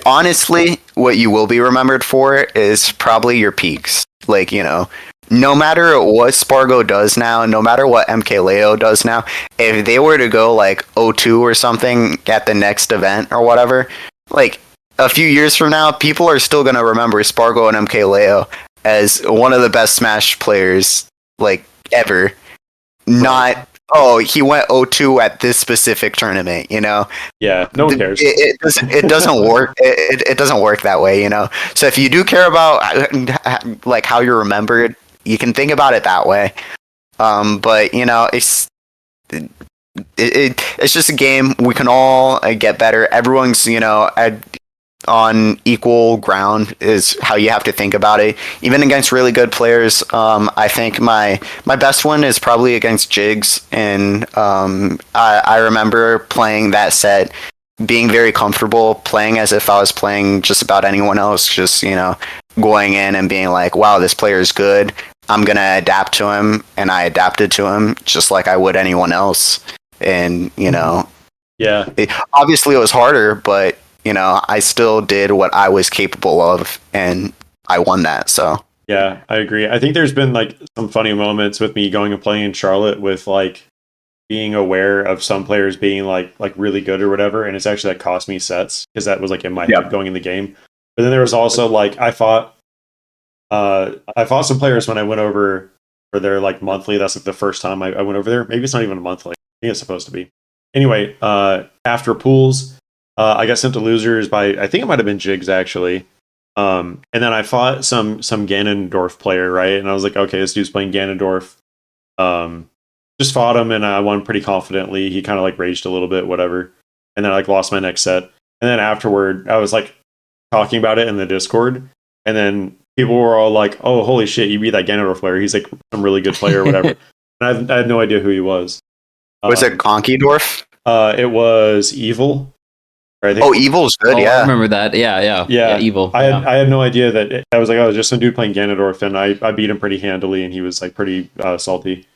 Honestly, what you will be remembered for is probably your peaks. Like, you know, no matter what Spargo does now, no matter what MKLeo does now, if they were to go like 0-2 or something at the next event or whatever, like, a few years from now, people are still going to remember Spargo and MKLeo as one of the best Smash players, like, ever. Not, oh, he went 0-2 at this specific tournament, you know? Yeah, no one cares. It doesn't work. It doesn't work that way, you know? So if you do care about, like, how you're remembered, you can think about it that way. But, you know, it's just a game. We can all get better. Everyone's, you know, on equal ground is how you have to think about it. Even against really good players, I think my best one is probably against Jigs, and I remember playing that set, being very comfortable, playing as if I was playing just about anyone else, just, you know, going in and being like, wow, this player is good, I'm gonna adapt to him, and I adapted to him just like I would anyone else. And, you know, obviously it was harder, but, you know, I still did what I was capable of, and I won that. So yeah, I agree. I think there's been like some funny moments with me going and playing in Charlotte with like being aware of some players being like really good or whatever, and it's actually like cost me sets because that was like in my head going in the game. But then there was also like I fought some players when I went over for their like monthly. That's like the first time I went over there. Maybe it's not even a monthly. I think it's supposed to be. Anyway, after pools, I got sent to losers by, I think it might have been Jigs actually. And then I fought some Ganondorf player, right? And I was like, okay, this dude's playing Ganondorf. Just fought him and I won pretty confidently. He kind of like raged a little bit, whatever. And then I like lost my next set. And then afterward, I was like talking about it in the Discord. And then people were all like, oh, holy shit, you beat that Ganondorf player. He's like some really good player or whatever. And I had no idea who he was. Was it Conkydorf? It was Evil. Evil's good, yeah. I remember that. Yeah, Evil. I had no idea that. I was like, oh, just some dude playing Ganondorf, and I beat him pretty handily, and he was like pretty salty.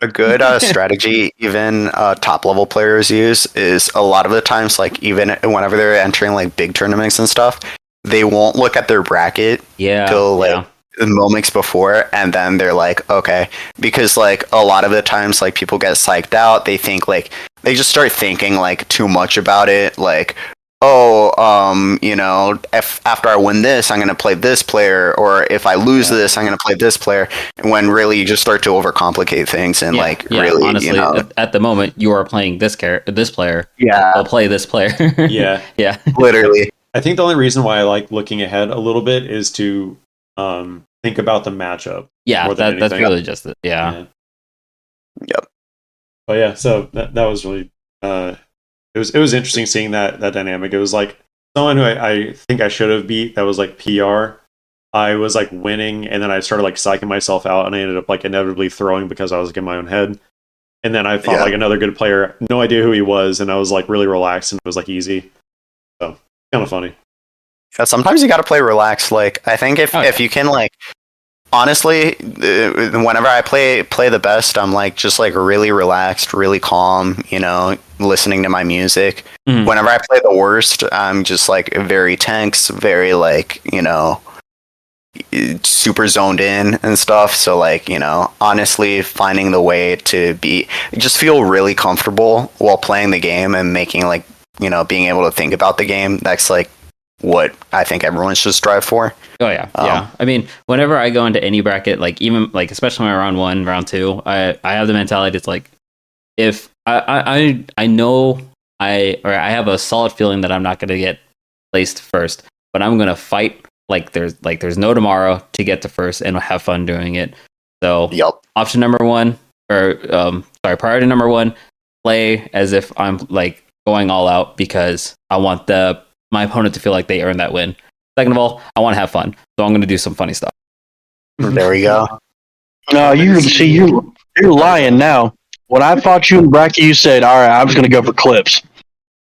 A good strategy even top level players use is a lot of the times, like even whenever they're entering like big tournaments and stuff, they won't look at their bracket till like the moments before, and then they're like, okay, because like a lot of the times like people get psyched out, they think like they just start thinking like too much about it, like, if after I win this, I'm going to play this player, or if I lose this, I'm going to play this player. When really you just start to overcomplicate things and really, honestly, at the moment you are playing this player. Yeah, I'll play this player. Yeah, yeah, literally. I think the only reason why I like looking ahead a little bit is to think about the matchup. Yeah, that's really just it. Yeah. Yep. But yeah, so that was really it was interesting seeing that dynamic. It was like someone who I think I should have beat that was like PR. I was like winning, and then I started like psyching myself out, and I ended up like inevitably throwing because I was like in my own head. And then I fought like another good player, no idea who he was, and I was like really relaxed, and it was like easy. So kind of funny. Yeah, sometimes you got to play relaxed. Like I think if you can like. Honestly, whenever I play the best, I'm like just like really relaxed, really calm, listening to my music. Mm-hmm. Whenever I play the worst, I'm just like very tense, very like, super zoned in and stuff. So like, honestly finding the way to just feel really comfortable while playing the game and making like, being able to think about the game. That's like what I think everyone should strive for. Oh yeah, yeah. I mean, whenever I go into any bracket, like even like especially my round 1, round 2, I have the mentality. It's like if I know I have a solid feeling that I'm not going to get placed first, but I'm going to fight like there's no tomorrow to get to first and have fun doing it. So option number 1, or priority number 1, play as if I'm like going all out because I want my opponent to feel like they earned that win. Second of all, I want to have fun, so I'm going to do some funny stuff. There we go. No, you're lying now. When I fought you in bracket, you said, "All right, I was going to go for clips."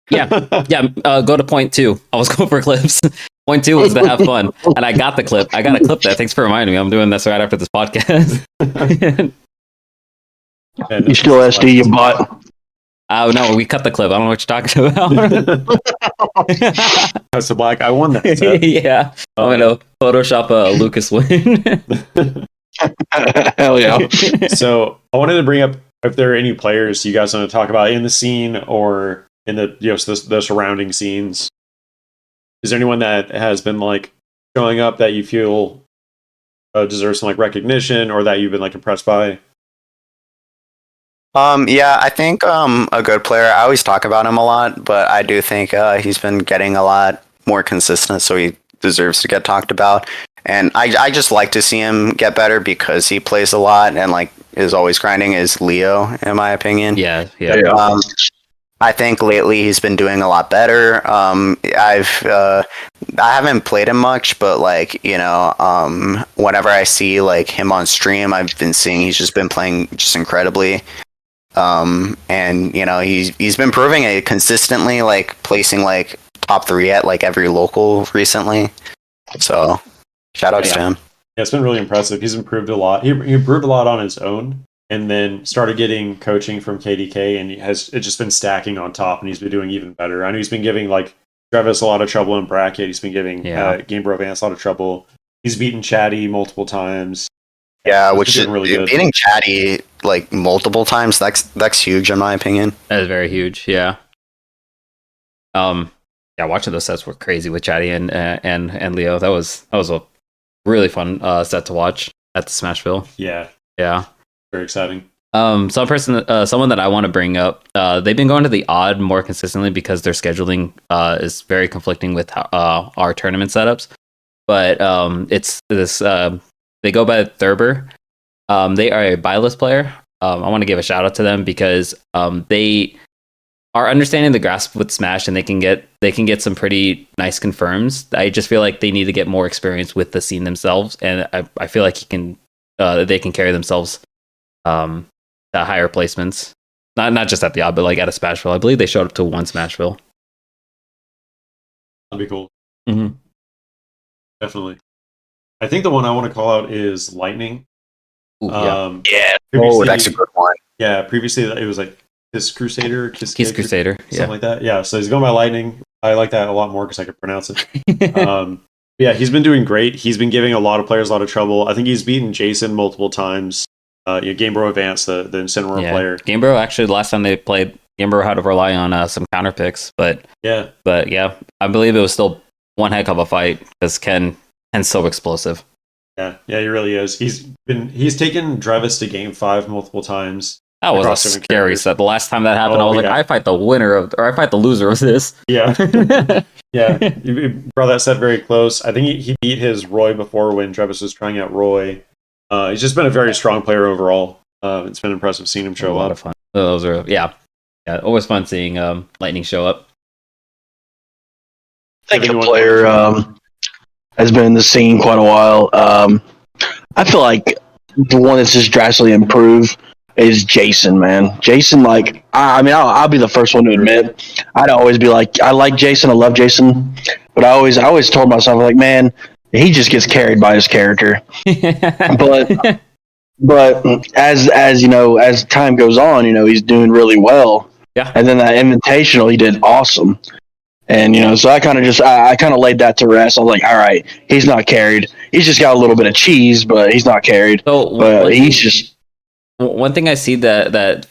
Yeah. Go to point 2. I was going for clips. Point 2 was to have fun, and I got the clip. I got a clip there. Thanks for reminding me. I'm doing this right after this podcast. You still SD your butt. Oh no, we cut the clip. I don't know what you're talking about. That's a black. I won that set. Yeah, I'm gonna Photoshop a Lucas win. Hell yeah! So I wanted to bring up if there are any players you guys want to talk about in the scene or in the surrounding scenes. Is there anyone that has been like showing up that you feel deserves some like recognition or that you've been like impressed by? Yeah, I think a good player. I always talk about him a lot, but I do think he's been getting a lot more consistent, so he deserves to get talked about. And I just like to see him get better because he plays a lot and like is always grinding. Is Leo, in my opinion? Yeah. I think lately he's been doing a lot better. I haven't played him much, but like whenever I see like him on stream, I've been seeing he's just been playing just incredibly. And he's been proving it consistently, like placing like top 3 at like every local recently. So shout outs to him. Yeah, it's been really impressive. He's improved a lot. He improved a lot on his own, and then started getting coaching from KDK, and it's just been stacking on top, and he's been doing even better. I know he's been giving like Travis a lot of trouble in bracket. He's been giving Game Bro Vance a lot of trouble. He's beaten Chatty multiple times. Yeah, which is really good. Beating Chatty like multiple times, that's huge in my opinion. That is very huge. Yeah. Watching those sets were crazy with Chatty and Leo. That was a really fun set to watch at the Smashville. Yeah. Very exciting. Someone that I want to bring up. They've been going to the Odd more consistently because their scheduling is very conflicting with our tournament setups. But it's this. They go by Thurber. They are a byless player. I want to give a shout out to them because they are understanding the grasp with Smash, and they can get some pretty nice confirms. I just feel like they need to get more experience with the scene themselves, and I feel like they can carry themselves to higher placements. Not just at the Odd, but like at a Smashville. I believe they showed up to 1 Smashville. That'd be cool. Mm-hmm. Definitely. I think the one I want to call out is Lightning. Ooh, yeah. That's a good one. Yeah, previously it was like Kiss Crusader, Kiss Crusader, something like that. Yeah, so he's going by Lightning. I like that a lot more because I could pronounce it. Yeah, he's been doing great. He's been giving a lot of players a lot of trouble. I think he's beaten Jason multiple times. Game Bro Advance, the Incineroar player. Game Bro, actually, the last time they played Gambro had to rely on some counter picks, but Yeah. I believe it was still one heck of a fight because Ken's so explosive. Yeah, he really is. He's taken Drevis to game 5 multiple times. That was a scary set. The last time that happened, I was like, I fight the loser of this. Yeah. Yeah. He brought that set very close. I think he beat his Roy before when Drevis was trying out Roy. He's just been a very strong player overall. It's been impressive seeing him show up. A lot of fun. Those are, always fun seeing Lightning show up. I think a player has been in the scene quite a while. I feel like the one that's just drastically improved is Jason, man. Jason, like, I'll be the first one to admit, I'd always be like, I like Jason, I love Jason, but I always told myself, like, man, he just gets carried by his character. but as you know, as time goes on, you know, he's doing really well. Yeah. And then that Invitational, he did awesome. And, you know, so I kind of laid that to rest. I was like, all right, he's not carried. He's just got a little bit of cheese, but he's not carried. So but he's just... One thing I see that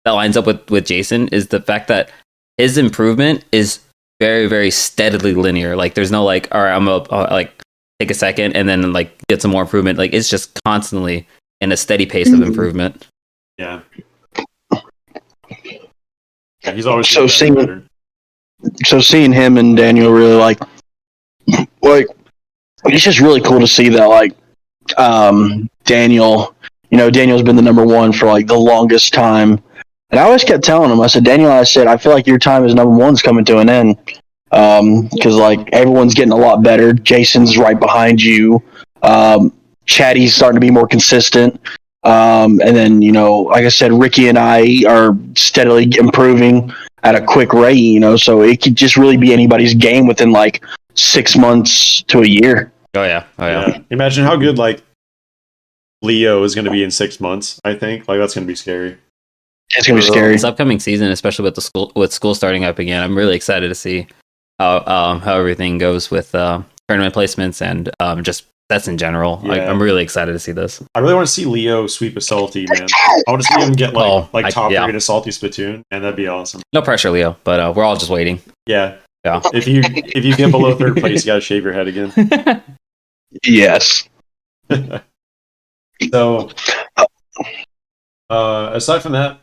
lines up with Jason is the fact that his improvement is very, very steadily linear. Like, there's no like, all right, I'm gonna like take a second and then like get some more improvement. Like, it's just constantly in a steady pace of improvement. Yeah. Yeah, he's always so seeing him and Daniel really like it's just really cool to see that like Daniel, you know, Daniel's been the number one for like the longest time. And I always kept telling him, I said, Daniel, I feel like your time as number one's coming to an end. Because like everyone's getting a lot better. Jason's right behind you. Chatty's starting to be more consistent. And then, you know, like I said, Ricky and I are steadily improving at a quick rate, you know, so it could just really be anybody's game within like 6 months to a year. Oh yeah. Imagine how good like Leo is going to be in 6 months. I think like that's going to be scary. It's going to be scary. This upcoming season, especially with school starting up again, I'm really excited to see how everything goes with tournament placements and just sets in general. Yeah. I'm really excited to see this. I really want to see Leo sweep a Salty, man. I want to see him get top 3 in a Salty Splatoon, and that'd be awesome. No pressure, Leo, but we're all just waiting. Yeah. If you get below 3rd place, you got to shave your head again. Yes. So, aside from that,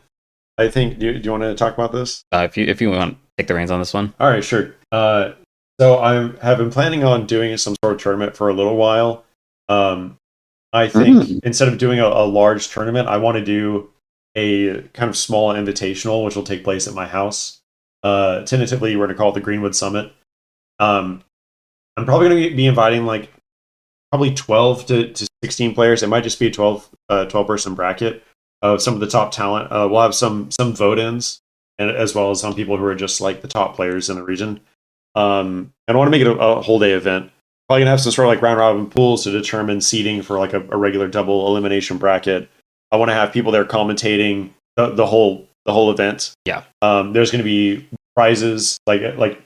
I think do you want to talk about this? If you want to take the reins on this one. All right, sure. So I have been planning on doing some sort of tournament for a little while. I think instead of doing a large tournament, I want to do a kind of small invitational, which will take place at my house. Tentatively, we're going to call it the Greenwood Summit. I'm probably going to be inviting like probably 12 to 16 players. It might just be a 12 person bracket of some of the top talent. We'll have some vote-ins, and as well as some people who are just like the top players in the region. And I want to make it a whole day event. Probably gonna have some sort of like round robin pools to determine seeding for like a regular double elimination bracket. I want to have people there commentating the whole event. Yeah. There's going to be prizes like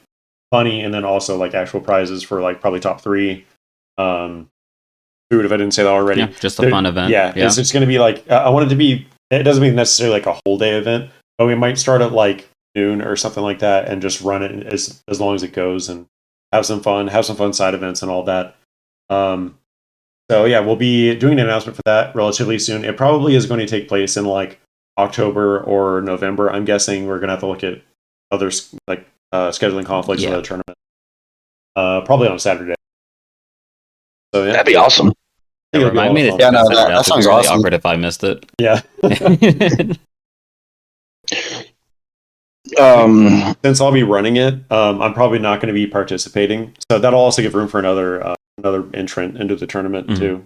funny, and then also like actual prizes for like probably top 3. Food, if I didn't say that already. Yeah, just a fun event. Yeah. It's just going to be like I want it to be. It doesn't mean necessarily like a whole day event, but we might start at like noon or something like that and just run it as long as it goes and have some fun side events and all that. So yeah, we'll be doing an announcement for that relatively soon. It probably is going to take place in like October or November. I'm guessing we're going to have to look at other like scheduling conflicts for the tournament. Probably on a Saturday. So yeah, that'd be awesome. Remind me that sounds really awesome. awkward if I missed it. Yeah. Since I'll be running it, I'm probably not going to be participating. So that'll also give room for another entrant into the tournament too.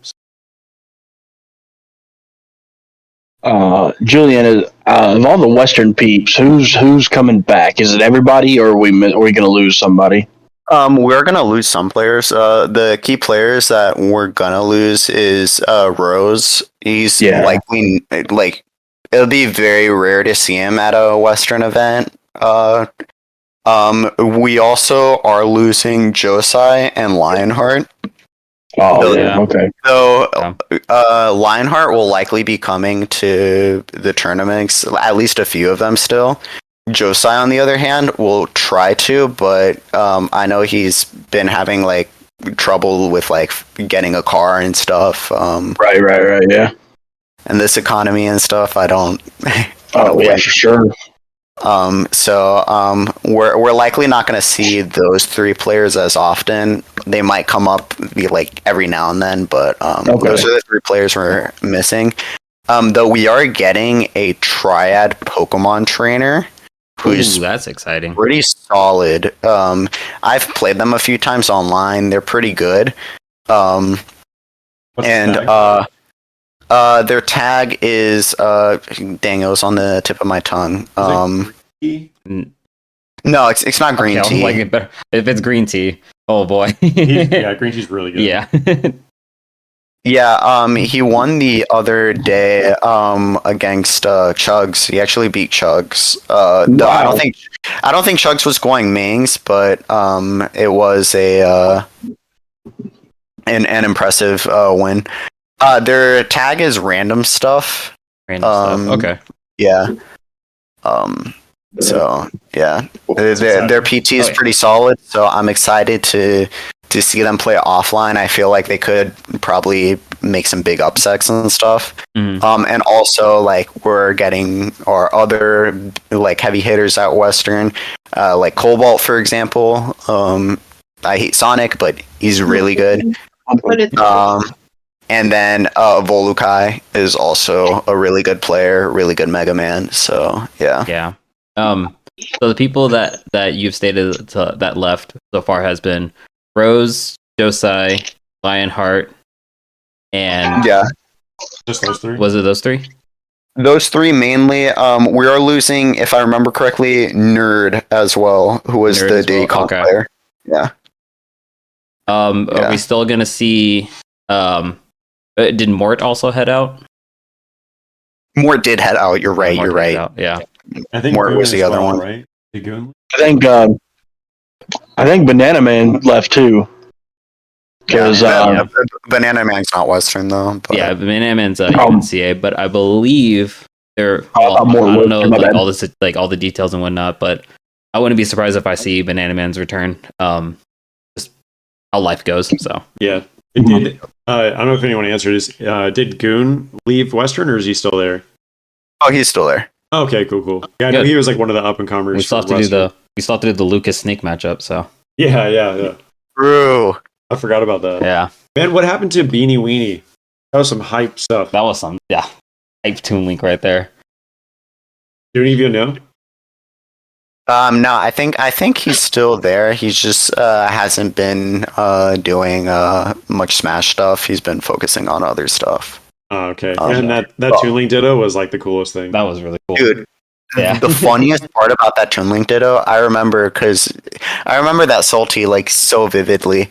Julian, of all the Western peeps, who's coming back? Is it everybody, or are we going to lose somebody? We're gonna lose some players. The key players that we're gonna lose is Rose. He's likely like it'll be very rare to see him at a Western event. We also are losing Josai and Lionheart. Oh, So, yeah. Okay. So, Lionheart will likely be coming to the tournaments, at least a few of them still. Josai, on the other hand, will try to, but I know he's been having like trouble with like getting a car and stuff. Right. Yeah. And this economy and stuff, I don't. Oh, yeah, for sure. We're likely not going to see those three players as often. They might come up like every now and then, but those are the three players we're missing. Though we are getting a triad Pokemon trainer who's that's exciting. pretty solid. I've played them a few times online. They're pretty good. Their tag is dang, it was on the tip of my tongue. No, it's not green tea. Like if it's green tea, oh boy. Green tea's really good. Yeah. Yeah, he won the other day against Chugs. He actually beat Chugs. Wow. I don't think Chugs was going mains, but it was an impressive win. Their tag is random stuff. Okay. Yeah. So yeah, their PT is pretty solid. So I'm excited to see them play offline. I feel like they could probably make some big upsets and stuff. Mm-hmm. And also like we're getting our other like heavy hitters at Western, like Cobalt for example. I hate Sonic, but he's really good. And then Volukai is also a really good player, really good Mega Man. So yeah. Yeah. So the people that you've stated that left so far has been Rose, Josai, Lionheart, and just those three. Was it those three? Those three mainly. We are losing, if I remember correctly, Nerd as well, who was the Daycon player. Yeah. Are we still gonna see? Did Mort also head out? Mort did head out. You're right. You're right. Yeah. I think Mort was the other one, right? I think Banana Man left too. Because Banana Man's not Western though. But... Yeah, Banana Man's UNCA, but I believe they're. I don't know like all the details and whatnot, but I wouldn't be surprised if I see Banana Man's return. Just how life goes. So yeah, it did. I don't know if anyone answered this. Did Goon leave Western, or is he still there? Oh, he's still there. Okay, cool. Yeah, I know he was like one of the up and comers. We still have to do the Lucas Snake matchup. So yeah. True. I forgot about that. Yeah, man, what happened to Beanie Weenie? That was some hype stuff. That was some hype Toon Link right there. Do any of you know? No, I think he's still there. He's just hasn't been doing much Smash stuff. He's been focusing on other stuff. Oh, okay. And that Toon Link Ditto was like the coolest thing. That was really cool. Dude, the funniest part about that Toon Link Ditto, I remember that Salty like so vividly.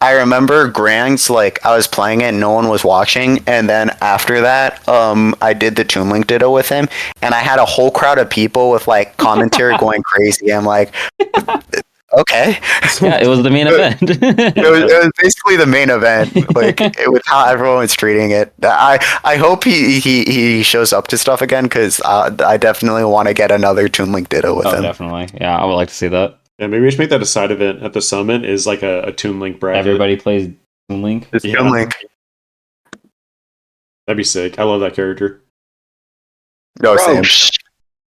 I remember Grang's like I was playing it and no one was watching, and then after that, I did the Toon Link Ditto with him, and I had a whole crowd of people with like commentary going crazy. I'm like, okay. Yeah, it was the main event. it was basically the main event, like it was how everyone was treating it. I hope he shows up to stuff again because I definitely want to get another Toon Link Ditto with him. Definitely, yeah, I would like to see that. Yeah, maybe we should make that a side event at the summit. Is like a Toon Link bracket. Everybody plays Toon Link. It's Toon Link. That'd be sick. I love that character. No, same.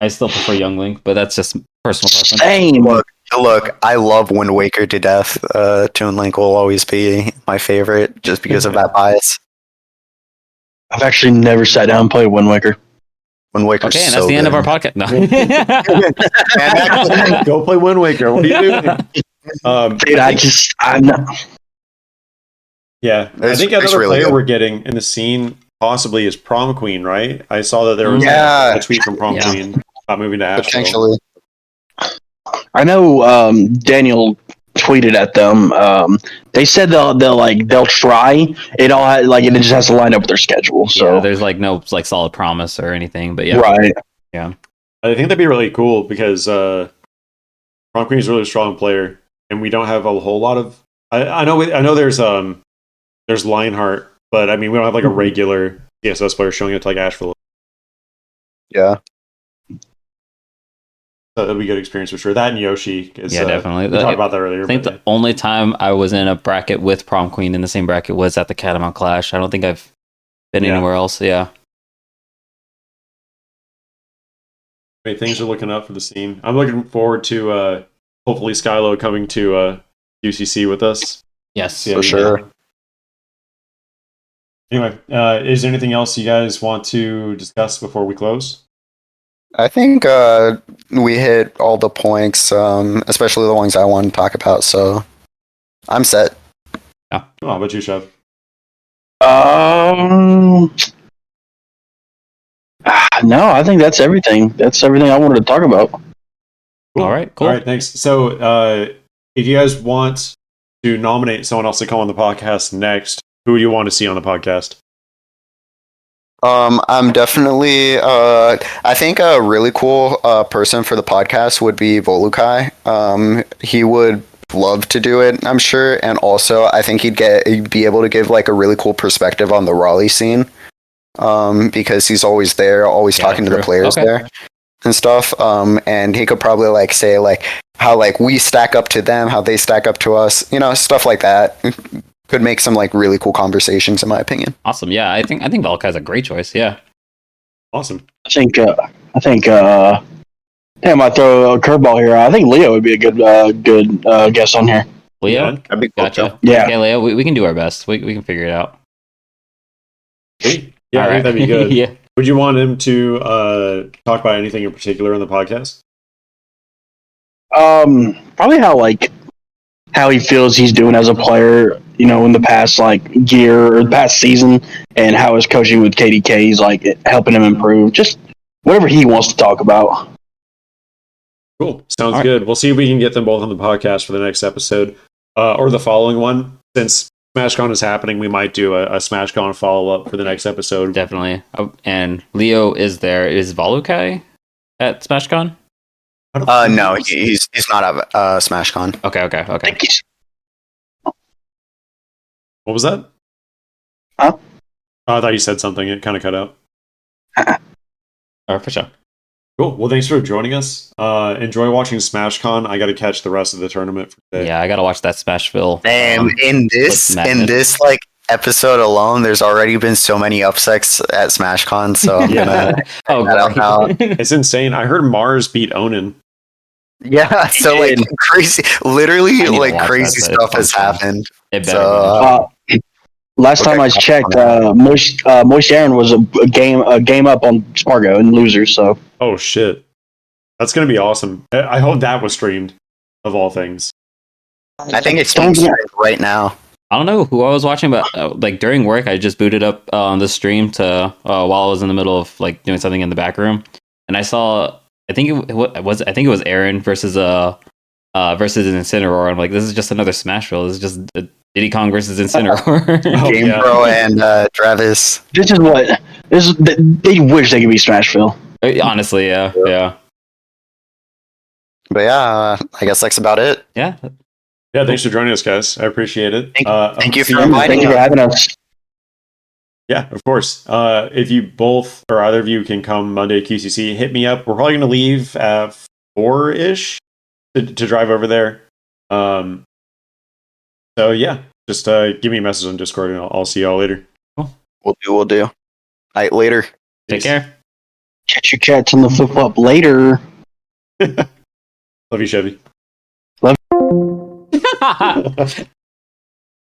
I still prefer Young Link, but that's just personal preference. Same. Look, I love Wind Waker to death. Toon Link will always be my favorite just because of that bias. I've actually never sat down and played Wind Waker. Wind Waker. Okay, and that's the end of our podcast. No. Go play Wind Waker. What are you doing? Dude, I'm not. Yeah, I think another really player we're getting in the scene possibly is Prom Queen, right? I saw that there was a tweet from Prom Queen about moving to Asheville. Potentially. I know Daniel tweeted at them. They said they'll try. It all it just has to line up with their schedule. So there's no solid promise or anything. But yeah, right. Yeah, I think that'd be really cool because Prom Queen is a really strong player, and we don't have a whole lot of. I know there's there's Lionheart, but I mean, we don't have like a regular CSS player showing up to like Asheville. Yeah. So that'll be a good experience for sure. That and Yoshi is definitely. We talked about that earlier. I think the only time I was in a bracket with Prom Queen in the same bracket was at the Catamount Clash. I don't think I've been anywhere else. Yeah. Wait, things are looking up for the scene. I'm looking forward to hopefully Skylow coming to UCC with us. Yes, for sure. Anyway, is there anything else you guys want to discuss before we close? I think we hit all the points, especially the ones I want to talk about. So I'm set. Yeah. Oh, how about you, Chev? No, I think that's everything. That's everything I wanted to talk about. Cool. All right, cool. All right, thanks. So, if you guys want to nominate someone else to come on the podcast next, who do you want to see on the podcast? I'm definitely. I think a really cool person for the podcast would be Volukai. He would love to do it, I'm sure, and also I think he'd be able to give like a really cool perspective on the Raleigh scene. Because he's always there, always talking to the players there and stuff. And he could probably like say like how like we stack up to them, how they stack up to us, stuff like that. Could make some like really cool conversations, in my opinion. Awesome. Yeah, I think Valkai's a great choice. Yeah. Awesome. I think I might throw a curveball here. I think Leo would be a good guest on here. Leo? Yeah, that'd be cool. Gotcha. Yeah. Okay, Leo, we can do our best. We can figure it out. Sweet. Yeah, All I think that'd be good. Yeah. Would you want him to talk about anything in particular in the podcast? Probably how he feels he's doing as a player, in the past year or the past season, and how his coaching with KDK is helping him improve. Just whatever he wants to talk about. Cool. Sounds good. We'll see if we can get them both on the podcast for the next episode or the following one. Since SmashCon is happening, we might do a SmashCon follow-up for the next episode. Definitely. And Leo is there. Is Volukai at SmashCon? No, he's not at SmashCon. Okay. What was that? Huh? I thought you said something. It kind of cut out. All right, for sure. Cool. Well, thanks for joining us. Enjoy watching SmashCon. I got to catch the rest of the tournament for today. Yeah, I got to watch that Smashville. And in this episode alone, there's already been so many upsets at SmashCon. So It's insane. I heard Mars beat Onin. Yeah, so crazy, literally crazy stuff has happened. Last time I checked, Moist Aaron was a game up on Spargo and losers. So oh shit, that's gonna be awesome. I hope that was streamed, of all things. I think it's streamed right now. I don't know who I was watching, but during work, I just booted up the stream to while I was in the middle of doing something in the back room, and I saw. I think it was Aaron versus an Incineroar. I'm like, this is just another Smashville. This is just Diddy Kong versus Incineroar. Gamebro and Travis. This is what they wish they could be Smashville. Honestly, yeah. But yeah, I guess that's about it. Yeah. Yeah. Thanks for joining us, guys. I appreciate it. Thank you for inviting us. Thank you for having us. Yeah, of course. If you both or either of you can come Monday to QCC, hit me up. We're probably going to leave at 4-ish to drive over there. So yeah, just give me a message on Discord and I'll see y'all later. Cool. We'll do. All right, later. Take care. Catch your cats on the flip-flop later. Love you, Chevy. Love